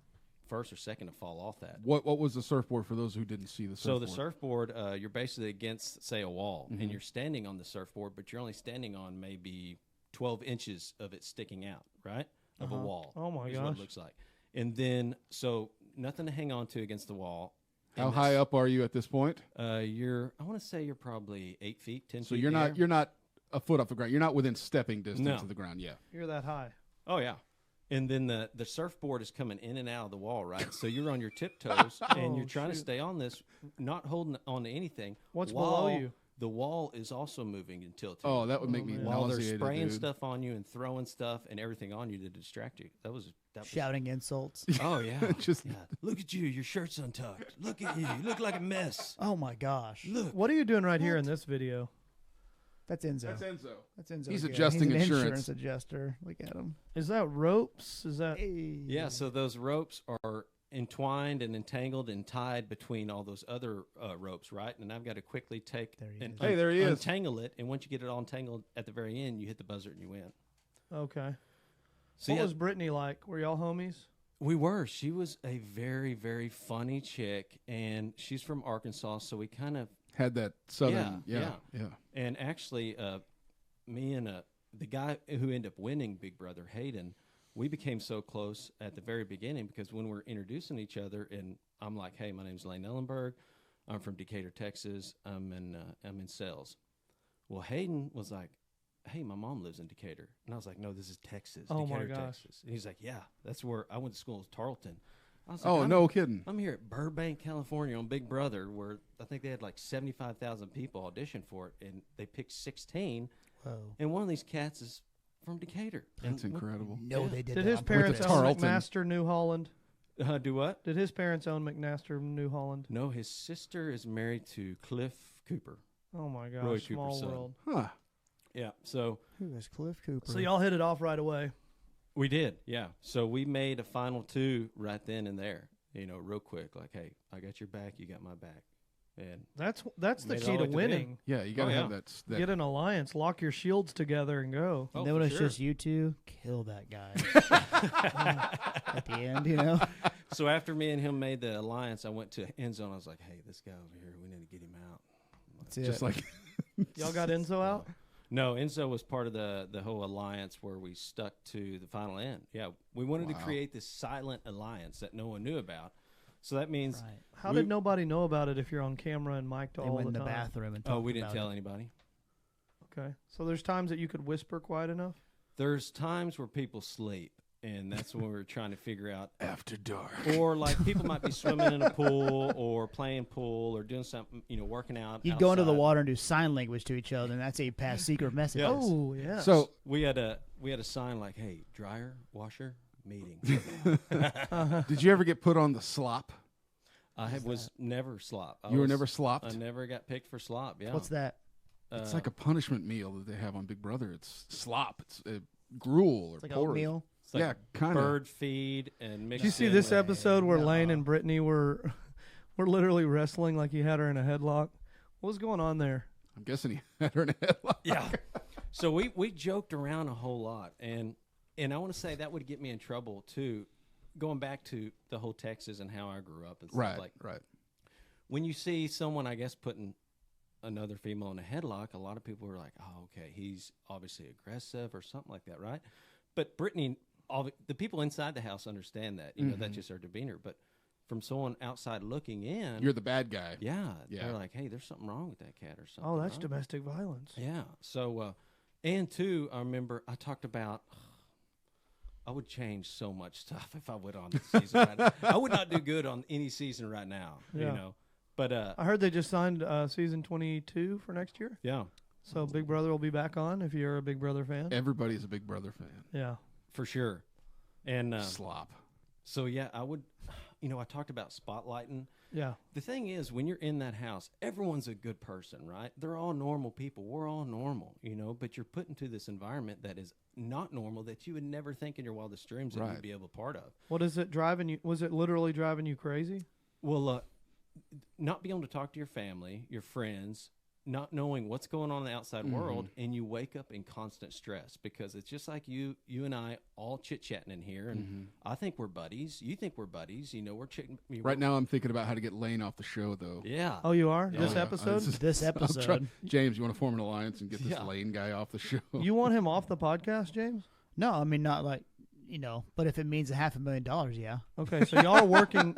first or second to fall off that. What was the surfboard for those who didn't see the So surfboard? the surfboard, you're basically against, say, a wall, and you're standing on the surfboard, but you're only standing on maybe 12 inches of it sticking out, right, of a wall. Oh, my is what gosh. it looks like. And then, so nothing to hang on to against the wall. How And high up are you at this point? I want to say you're probably 8 feet, 10 So feet. you're in the not air. you're not a foot off the ground. You're not within stepping distance No. of the ground. Yeah. You're that high. Oh, yeah. And then the surfboard is coming in and out of the wall, right? So you're on your tiptoes, and you're trying to shoot. stay on this, not holding on to anything. What's while below you? The wall is also moving and tilting. Oh, that would make me While they're nauseated, spraying dude. stuff on you and throwing stuff and everything on you to distract you. That was Shouting insults. Oh, yeah. Just- yeah. Look at you. Your shirt's untucked. Look at you. You look like a mess. Oh my gosh. Look. What are you doing right here in this video? That's Enzo. Enzo. That's Enzo. He's again. adjusting He's an insurance. adjuster. Look at him. Is that ropes? Is that Hey. Yeah, so those ropes are entwined and entangled and tied between all those other ropes, right? And I've got to quickly take There he and is. Hey, there he is. untangle it. And once you get it all entangled at the very end, you hit the buzzer and you win. okay? So What yeah, was Brittany like? Were y'all homies? we were. She was a very, very funny chick, and she's from Arkansas, so we kind of Had that southern. Yeah, Yeah. And actually, me and the guy who ended up winning Big Brother, Hayden, we became so close at the very beginning because when we're introducing each other, and I'm like, "Hey, my name's Lane Elenburg. I'm from Decatur, Texas. I'm in sales." Well, Hayden was like, "Hey, my mom lives in Decatur," and I was like, "No, this is Texas, Oh, my Decatur, gosh. Texas." And he's like, "Yeah, that's where I went to school. With Tarleton." I was like, Oh, "I'm- no kidding. I'm here at Burbank, California on Big Brother, where I think they had like 75,000 people audition for it, and they picked 16, Whoa. and one of these cats is from Decatur. That's And incredible. No, they did Did that his on parents purpose. own Tarleton. McMaster, New Holland? Do what? Did his parents own McMaster, New Holland? No, his sister is married to Cliff Cooper. Oh my Roy gosh, Cooper's small son. world. Huh. Yeah, so Who is Cliff Cooper? So y'all hit it off right away. we did, yeah. So we made a final two right then and there, real quick. Like, hey, I got your back, you got my back. And That's the Made it key all to the way to the winning. Yeah, you got to Oh, have yeah. that. Get an alliance, lock your shields together, and go. Oh, And then for when it's sure. just you two, kill that guy. At the end, so after me and him made the alliance, I went to Enzo and I was like, hey, this guy over here, we need to get him out. That's it. Just like Y'all got Enzo out? No, Enzo was part of the whole alliance where we stuck to the final end. Yeah, we wanted to Wow. create this silent alliance that no one knew about. So that means, right. How did nobody know about it if you're on camera and mic'd They all went in the the time? bathroom and oh, talked we didn't about tell it. anybody. Okay. So there's times that you could whisper quiet enough? There's times where people sleep, and that's when we're trying to figure out. after dark. Or like people might be swimming in a pool or playing pool or doing something, working out. You'd go into the outside. water and do sign language to each other, and that's how you pass secret messages. Oh, yeah. So We had a sign like, "Hey, dryer, washer, meeting." did you ever get put on the slop? I was never slop. You were never slopped? I never got picked for slop. Yeah. What's that? It's like a punishment meal that they have on Big Brother. It's slop. It's gruel or It's like porridge. oatmeal. It's like yeah, kind of. bird feed and mixed. Did you see in this with- episode where no. Lane and Brittany were literally wrestling like he had her in a headlock? What was going on there? I'm guessing he had her in a headlock. Yeah. So we joked around a whole lot, and I want to say that would get me in trouble too. Going back to the whole Texas and how I grew up and stuff Right, like right. when you see someone, I guess, putting another female in a headlock, a lot of people are like, "Oh, okay, he's obviously aggressive or something like that," right? But Brittany, the people inside the house understand that. That's just her demeanor. But from someone outside looking in, You're the bad guy. yeah, Yeah. they're like, "Hey, there's something wrong with that cat or something." Oh, that's right? I would change so much stuff if I went on the season. Right now. I would not do good on any season right now. Yeah. You know, but I heard they just signed season 22 for next year. yeah, So Big Brother will be back on if you're a Big Brother fan. Everybody's a Big Brother fan. Yeah. for sure. And Slop. so yeah, I would. You know, I talked about spotlighting. Yeah. The thing is, when you're in that house, everyone's a good person, right? They're all normal people. We're all normal, you know, but you're put into this environment that is not normal that you would never think in your wildest dreams that Right. you'd be able to part of. What is it driving you? Was it literally driving you crazy? Well, not being able to talk to your family, your friends, not knowing what's going on in the outside world, and you wake up in constant stress because it's just like you and I all chit-chatting in here, and I think we're buddies. You think we're buddies. You know, we're chitting. Right now, I'm thinking about how to get Lane off the show, though. Yeah. Oh, you are? Yeah. This Oh, yeah. episode? This episode. James, you want to form an alliance and get this Yeah. Lane guy off the show? You want him off the podcast, James? No, I mean not like but if it means $500,000, yeah. Okay, so y'all are working.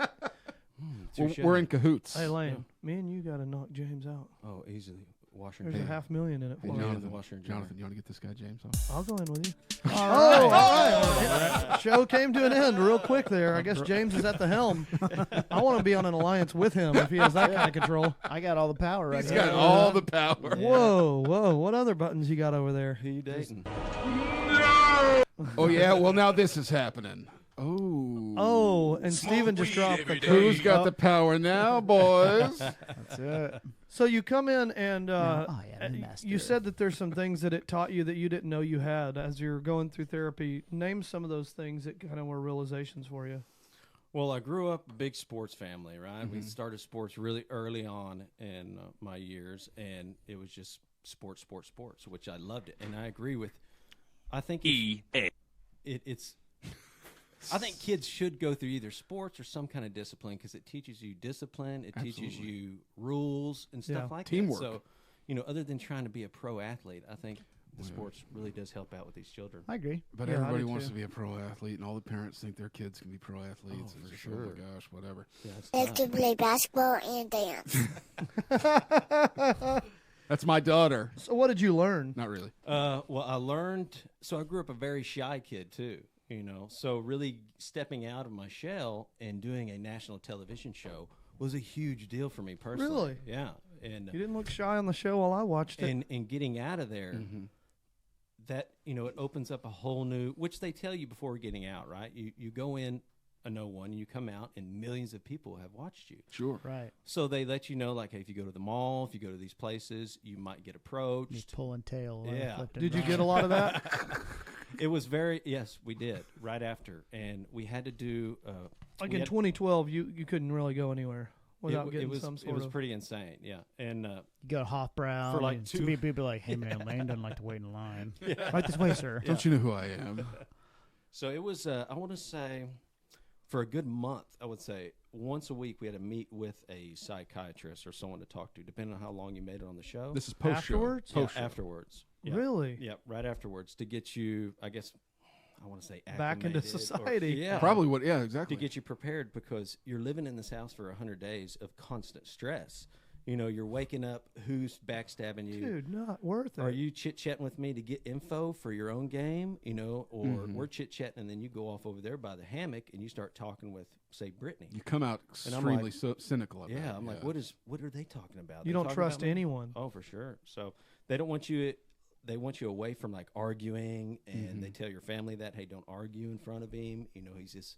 We're in cahoots. Hey, Lane, me and you got to knock James out. Oh, easily. Washer and There's dryer. $500,000 in it Hey, for you. Jonathan, washer and dryer. Jonathan, you want to get this guy James off? I'll go in with you. All right. Show came to an end real quick there. I guess James is at the helm. I want to be on an alliance with him if he has that kind of control. I got all the power right He's here. got all the power. Whoa, whoa. What other buttons you got over there? Who you dating? Oh, yeah. Well, now this is happening. Oh. Oh, and Steven just dropped the Who's got the power now, boys? That's it. So you come in and Oh, yeah, the master. you said that there's some things that it taught you that you didn't know you had as you're going through therapy. Name some of those things that kind of were realizations for you. Well, I grew up a big sports family, right? We started sports really early on in my years, and it was just sports, which I loved it. And I agree with. I think it's. I think kids should go through either sports or some kind of discipline because it teaches you discipline, it teaches you rules and stuff Yeah. like Teamwork. that. So, you know, other than trying to be a pro athlete, I think the sports really does help out with these children. I agree. But Yeah, I everybody do wants too. to be a pro athlete, and all the parents think their kids can be pro athletes. Oh, It's for just, sure. Oh, my gosh, whatever. Yeah, it's They tough. can play basketball and dance. That's my daughter. So what did you learn? Not really. Well, I learned. So I grew up a very shy kid too. You know, so really stepping out of my shell and doing a national television show was a huge deal for me personally. Really? Yeah, and You didn't look shy on the show while I watched it. and getting out of there, that it opens up a whole new. Which they tell you before getting out, right? You go in a no one, and you come out, and millions of people have watched you. Sure. Right. So they let you know, like, hey, if you go to the mall, if you go to these places, you might get approached. Just pulling tail. Yeah. flipped it Did you around. get a lot of that? It was yes, we did right after, and we had to do Like we in had- 2012, you couldn't really go anywhere without it getting was some it sort was of. pretty insane, yeah. And You go to Hofbrau. For like and two- too many people are like, hey, man, Lane doesn't like to wait in line. Right this way, sir. Don't you know who I am? so it was I want to say for a good month, I would say once a week we had to meet with a psychiatrist or someone to talk to, depending on how long you made it on the show. This is post Afterwards? Yeah, afterwards. Yeah. Really? Yeah, right afterwards to get you, I guess, I want to say Back into acclimated or- society. yeah, Probably what? Yeah, exactly. to get you prepared because you're living in this house for 100 days of constant stress. You know, you're waking up, who's backstabbing you? Dude, not worth it. Are you chit-chatting with me to get info for your own game, or we're chit-chatting and then you go off over there by the hammock and you start talking with, say, Brittany. You come out And I'm extremely like- cynical about it. Yeah, I'm like, what are they talking about? You They don't talking trust about me? anyone. Oh, for sure. So they don't want you. They want you away from like arguing, and they tell your family that, hey, don't argue in front of him. You know, he's just.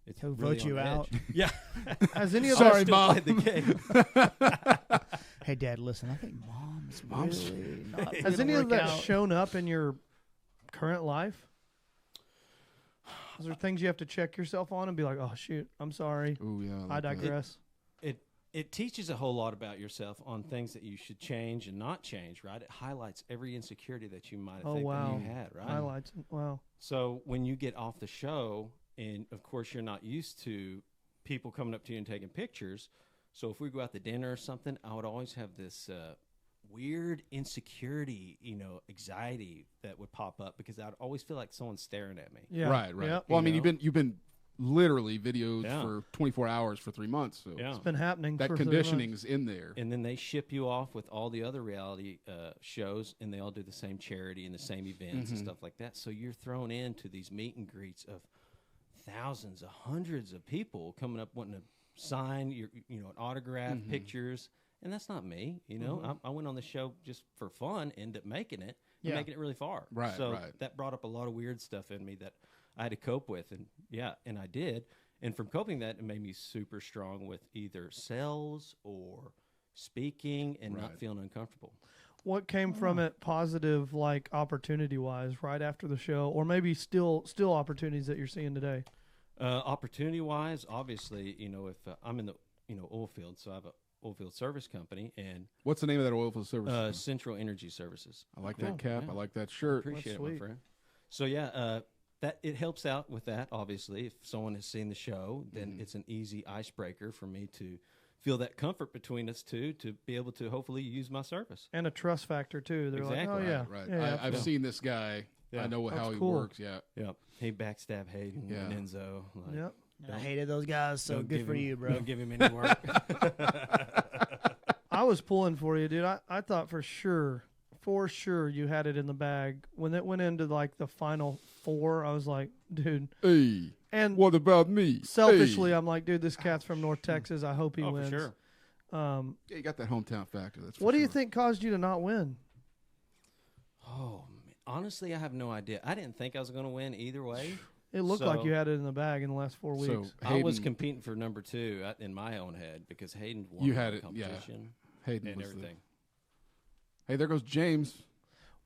It's He'll really vote you on out. edge. Yeah. Has any of Sorry, that? Mom. Play the game. Hey, Dad, listen, I think Mom's really not Has gonna any of work that out. shown up in your current life? Is there things you have to check yourself on and be like, oh shoot, I'm sorry, Ooh, yeah. I like that. digress. It teaches a whole lot about yourself on things that you should change and not change, right? It highlights every insecurity that you might have Oh think wow, that you had, right? highlights. Wow. So when you get off the show, and of course you're not used to people coming up to you and taking pictures. So if we go out to dinner or something, I would always have this weird insecurity, anxiety that would pop up because I'd always feel like someone's staring at me. Yeah. Right. Yep. Well, I mean, You know? you've been literally videos Yeah. for 24 hours for 3 months. So Yeah. It's been happening. that for 3 conditioning's in there. And then they ship you off with all the other reality shows, and they all do the same charity and the same events and stuff like that. So you're thrown into these meet and greets of thousands, of hundreds of people coming up wanting to sign your, an autograph, pictures, and that's not me. I went on the show just for fun, ended up making it, and Yeah. making it really far. Right, So right. that brought up a lot of weird stuff in me that I had to cope with, and I did. And from coping that, it made me super strong with either sales or speaking and not Right. feeling uncomfortable. What came from it positive, like opportunity wise, right after the show, or maybe still opportunities that you're seeing today? Opportunity wise, obviously, if I'm in the oil field, so I have a oil field service company, and What's the name of that oil field service? Central Energy Services. I like that Oh, cap. yeah. I like that shirt. Appreciate it, sweet. my friend. So that it helps out with that. Obviously, if someone has seen the show, then it's an easy icebreaker for me to feel that comfort between us two to be able to hopefully use my service. And a trust factor too. They're like, Exactly. oh yeah, Right. yeah, I've seen this guy. Yeah. I know how That's he cool. works. Yeah. Yeah, he backstabbed Hayden Yeah. and Enzo. Like, Yep. I hated those guys, so don't good give for him- you, bro. Don't give him any work. I was pulling for you, dude. I thought for sure you had it in the bag. When it went into like the final 4, I was like, dude. Hey, And what about me? selfishly, Hey. I'm like, dude, this cat's from North Texas. I hope he Oh, for wins. sure. Yeah, you got that hometown factor. That's for What do you sure. think caused you to not win? Oh, man. Honestly, I have no idea. I didn't think I was going to win either way. It looked like So- you had it in the bag in the last 4 So weeks. I was Hayden- competing for number 2 in my own head because Hayden won You the had it, yeah. competition Hayden and was everything. Hey, there goes James.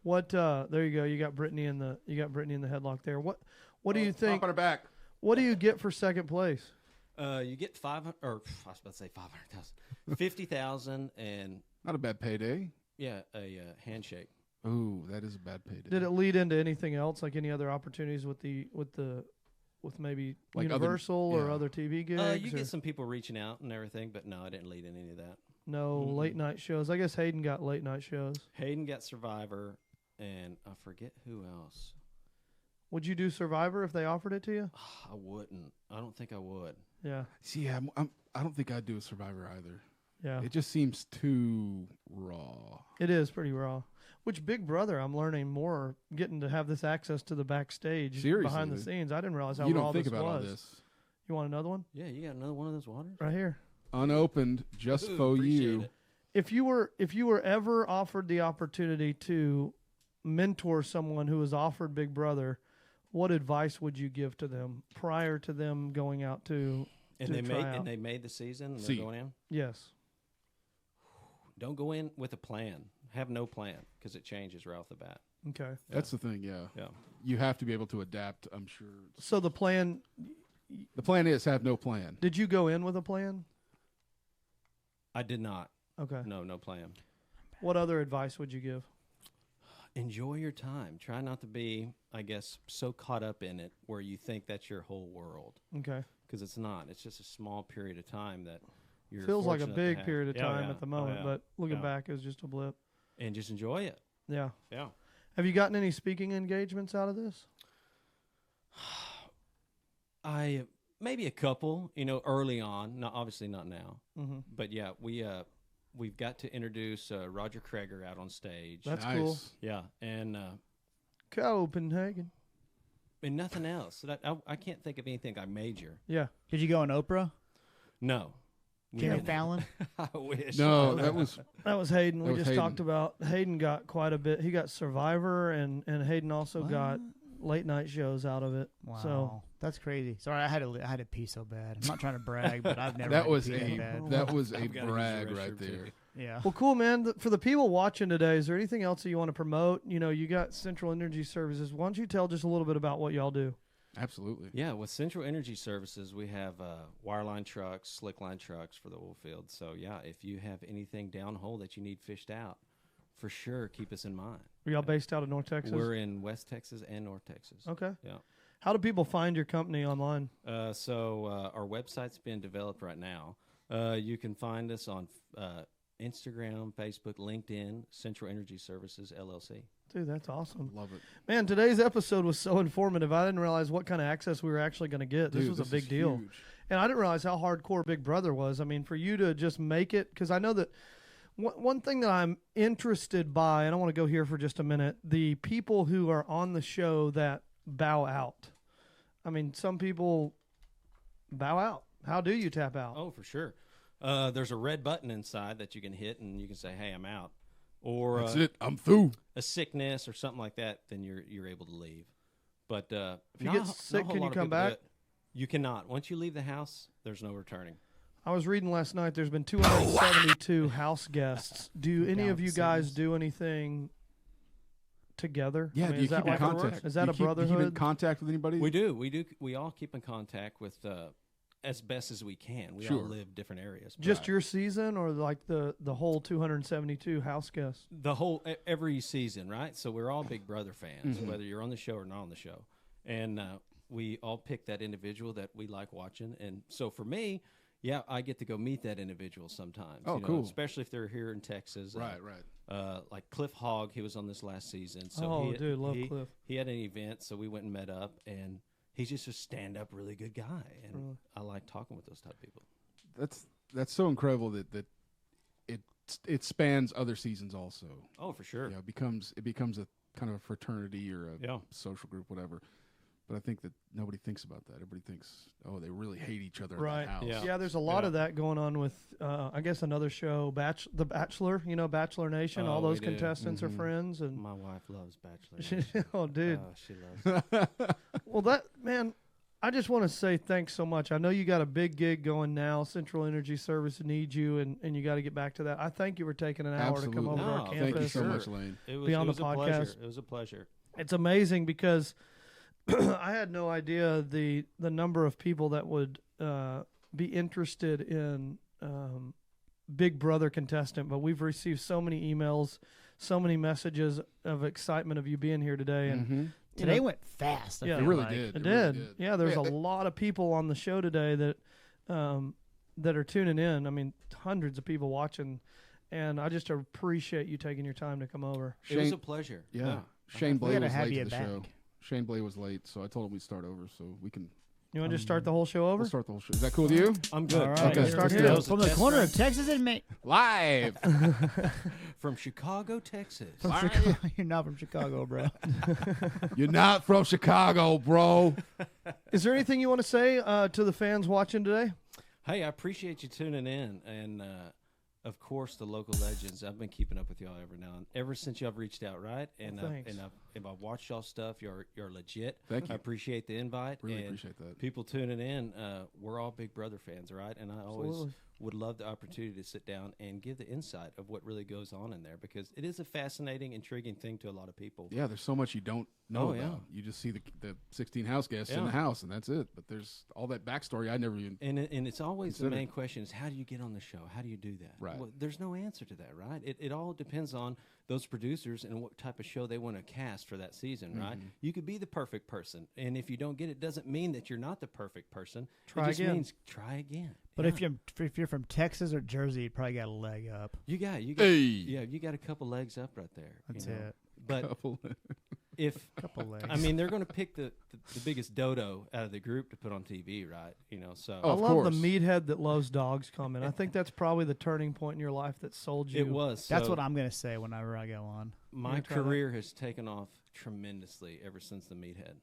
What? There you go. You got Brittany in the headlock there. What do you think? Pop on her back. What do you get for second place? You get 500, or I was about to say 500,000, 50,000, and Not a bad payday. a handshake. Ooh, that is a bad payday. Did it lead into anything else, like any other opportunities with maybe Like other- Universal or yeah. other TV gigs? You or get some people reaching out and everything, but no, I didn't lead in any of that. no late night shows? I guess Hayden got late night shows. Hayden got Survivor, and I forget who else. Would you do Survivor if they offered it to you? I wouldn't. I don't think I would. Yeah, See, I don't think I'd do a Survivor either. yeah. It just seems too raw. It is pretty raw. Which Big Brother, I'm learning more, getting to have this access to the backstage, Seriously, behind the dude. scenes. I didn't realize how You raw don't think this about all was. this. You want another one? Yeah, you got another one of those waters? Right here. Unopened, just Ooh, for appreciate you. it. If you were ever offered the opportunity to mentor someone who was offered Big Brother, what advice would you give to them prior to them going out to And they try out? made the season, and See. they're going in. Yes. Don't go in with a plan. Have no plan because it changes right off the bat. Okay. That's the thing, yeah. Yeah. You have to be able to adapt, I'm sure. So the plan, The plan is have no plan. did you go in with a plan? I did not. Okay. No plan. What other advice would you give? Enjoy your time. Try not to be, I guess, so caught up in it where you think that's your whole world, Okay. because it's not. It's just a small period of time that you're Feels like a fortunate to big have. period of Yeah, time yeah. at the moment, Oh, yeah. but looking Yeah. back, it was just a blip. And just enjoy it. Yeah. Yeah. Have you gotten any speaking engagements out of this? I maybe a couple, early on. Not obviously not now, Mm-hmm. but yeah, we've got to introduce Roger Kreger out on stage. That's nice. cool. Yeah, and Copenhagen. nothing else. I can't think of anything I major. Yeah. Did you go on Oprah? No. We Jimmy didn't. Fallon? I wish. No, that was That was Hayden. That We was just Hayden. talked about Hayden got quite a bit. He got Survivor, and Hayden also got late night shows out of it. Wow. So That's crazy. Sorry, I had to pee so bad. I'm not trying to brag, but I've never that had was to pee that a bad. that was a I've gotta use the brag right restroom, too. there. Yeah. well, cool, man. For the people watching today, is there anything else that you want to promote? You got Central Energy Services. Why don't you tell just a little bit about what y'all do? Absolutely. Yeah, with Central Energy Services, we have wireline trucks, slick line trucks for the oil field. So, yeah, if you have anything downhole that you need fished out, for sure, keep us in mind. Are y'all based out of North Texas? We're in West Texas and North Texas. Okay. Yeah. How do people find your company online? So our website's being developed right now. You can find us on Instagram, Facebook, LinkedIn, Central Energy Services, LLC. Dude, that's awesome. Love it. Man, today's episode was so informative. I didn't realize what kind of access we were actually going to get. This Dude, was a big is deal. huge. And I didn't realize how hardcore Big Brother was. I mean, for you to just make it, because I know that one thing that I'm interested by, and I want to go here for just a minute, the people who are on the show that bow out. I mean, some people bow out. How do you tap out? Oh, for sure. There's a red button inside that you can hit, and you can say, "Hey, I'm out," or That's it. I'm through. a sickness or something like that. Then you're able to leave. But if you get sick, can you come back? You cannot. Once you leave the house, there's no returning. I was reading last night. There's been 272 house guests. Do any of you guys do anything together? Yeah, I mean, do you is that keep in like contact? Is that a Do you keep in brotherhood? contact with anybody? We do. We all keep in contact with as best as we can. We all Sure. live different areas. Just your season, or like the whole 272 house guests? The whole every season, right? So we're all Big Brother fans, Mm-hmm. whether you're on the show or not on the show, and we all pick that individual that we like watching. And so for me, yeah, I get to go meet that individual sometimes. Oh, cool. Especially if they're here in Texas. Right. Like Cliff Hogg, he was on this last season. So Oh, dude, love Cliff. He had an event, so we went and met up, and he's just a stand-up, really good guy, and I like talking with those type of people. That's so incredible that it spans other seasons also. Oh, for sure. Yeah, it becomes a kind of a fraternity or a Yeah. social group, whatever. But I think that nobody thinks about that. Everybody thinks, oh, they really hate each other Right. in that house. Yeah. Yeah, there's a lot of that going on with, I guess, another show, The Bachelor. You know, Bachelor Nation. Oh, all those we do. contestants are friends, and My wife loves Bachelor. oh, dude. She loves it. Well, that man, I just want to say thanks so much. I know you got a big gig going now. Central Energy Service needs you, and you got to get back to that. I thank you for taking an hour to come over to our No, campus. Thank you so Sure. much, Lane. It was, Be on it was the a podcast. pleasure. It was a pleasure. It's amazing because I had no idea the number of people that would be interested in Big Brother contestant, but we've received so many emails, so many messages of excitement of you being here today, and Mm-hmm. you Today know, went fast. I Yeah. feel It really like. did. It really did. Yeah, there's a lot of people on the show today that are tuning in. I mean, hundreds of people watching, and I just appreciate you taking your time to come over. It was Shane- a pleasure. Yeah. Shane We Blay gotta was have late you to the back. show. Shane Blay was late, so I told him we'd start over, so we can You want to just start the whole show over? we'll start the whole show. Is that cool with you? I'm good. All right, Okay, let's start let's here. do it. That was a From the test corner run. of Texas and Maine. Live. From Chicago, Texas. From Chicago. You're not from Chicago, bro. You're not from Chicago, bro. Is there anything you want to say to the fans watching today? Hey, I appreciate you tuning in, and of course the local legends. I've been keeping up with y'all every now and ever since y'all have reached out, right? And Well, thanks. I've watched y'all stuff. You're legit. Thank you. I appreciate the invite. Really and appreciate that. people tuning in. We're all Big Brother fans, right? And I always Absolutely. would love the opportunity to sit down and give the insight of what really goes on in there, because it is a fascinating, intriguing thing to a lot of people. Yeah, there's so much you don't know Oh, yeah. about. You just see the 16 house guests in Yeah. the house, and that's it. But there's all that backstory I never even. And it's always the Considered. main question is, how do you get on the show? How do you do that? Right. Well, there's no answer to that, right? It all depends on those producers and what type of show they want to cast for that season, right? Mm-hmm. You could be the perfect person, and if you don't get it, doesn't mean that you're not the perfect person. Try it just again. means try again. But Yeah. if you're from Texas or Jersey, you probably got a leg up. you got Hey. yeah, you got a couple legs up right there. That's you know? it. But Couple. if Couple legs. I mean, they're going to pick the biggest dodo out of the group to put on TV, right? You know, so Oh, I of love course. the meathead that loves dogs comment. I think that's probably the turning point in your life that sold you. it was. That's So what I'm gonna say whenever I go on. my gonna try that? career has taken off tremendously ever since the meathead.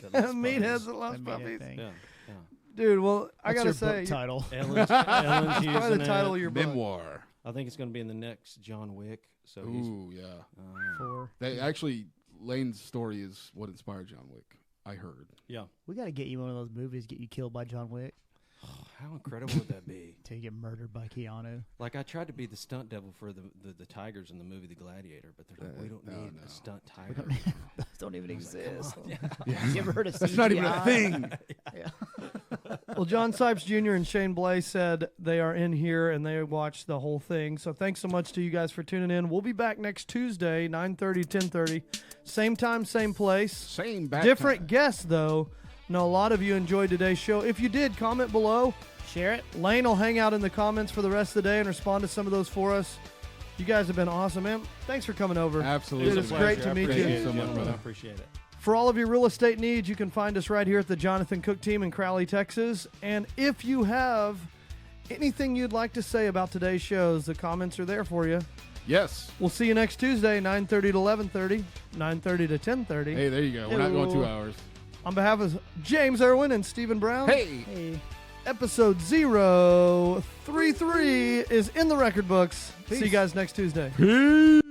Meatheads that loves That meathead puppies. thing. Yeah, yeah. Dude, well, I What's got to your say, book title. Ellen's that's using probably the title of it. your book. Memoir. I think it's going to be in the next John Wick. So he's Ooh, yeah. For They actually, Lane's story is what inspired John Wick. I heard. yeah. we got to get you one of those movies. Get you killed by John Wick. How incredible would that be? Till you get murdered by Keanu. Like I tried to be the stunt devil for the tigers in the movie The Gladiator, but they're like, we don't no, need no. a stunt tiger. Those don't even exist. Yeah. You ever heard of CGI? That's not even a thing. Yeah. Well, John Sipes Jr. and Shane Blay said they are in here and they watched the whole thing. So thanks so much to you guys for tuning in. We'll be back next Tuesday, 9:30, 10:30. Same time, same place. Same back Different time. guests, though. Know a lot of you enjoyed today's show. If you did, comment below. Share it. Lane will hang out in the comments for the rest of the day and respond to some of those for us. You guys have been awesome, man. Thanks for coming over. Absolutely. Dude, it's great to meet Thank you. you so much, brother. I appreciate it. For all of your real estate needs, you can find us right here at the Jonathan Cook team in Crowley, Texas. And if you have anything you'd like to say about today's shows, the comments are there for you. Yes. We'll see you next Tuesday, 9:30 to 11:30, 9:30 to 10:30. Hey, there you go. We're not going 2 hours. On behalf of James Irwin and Stephen Brown, Hey. episode 033 is in the record books. See you guys next Tuesday. Peace.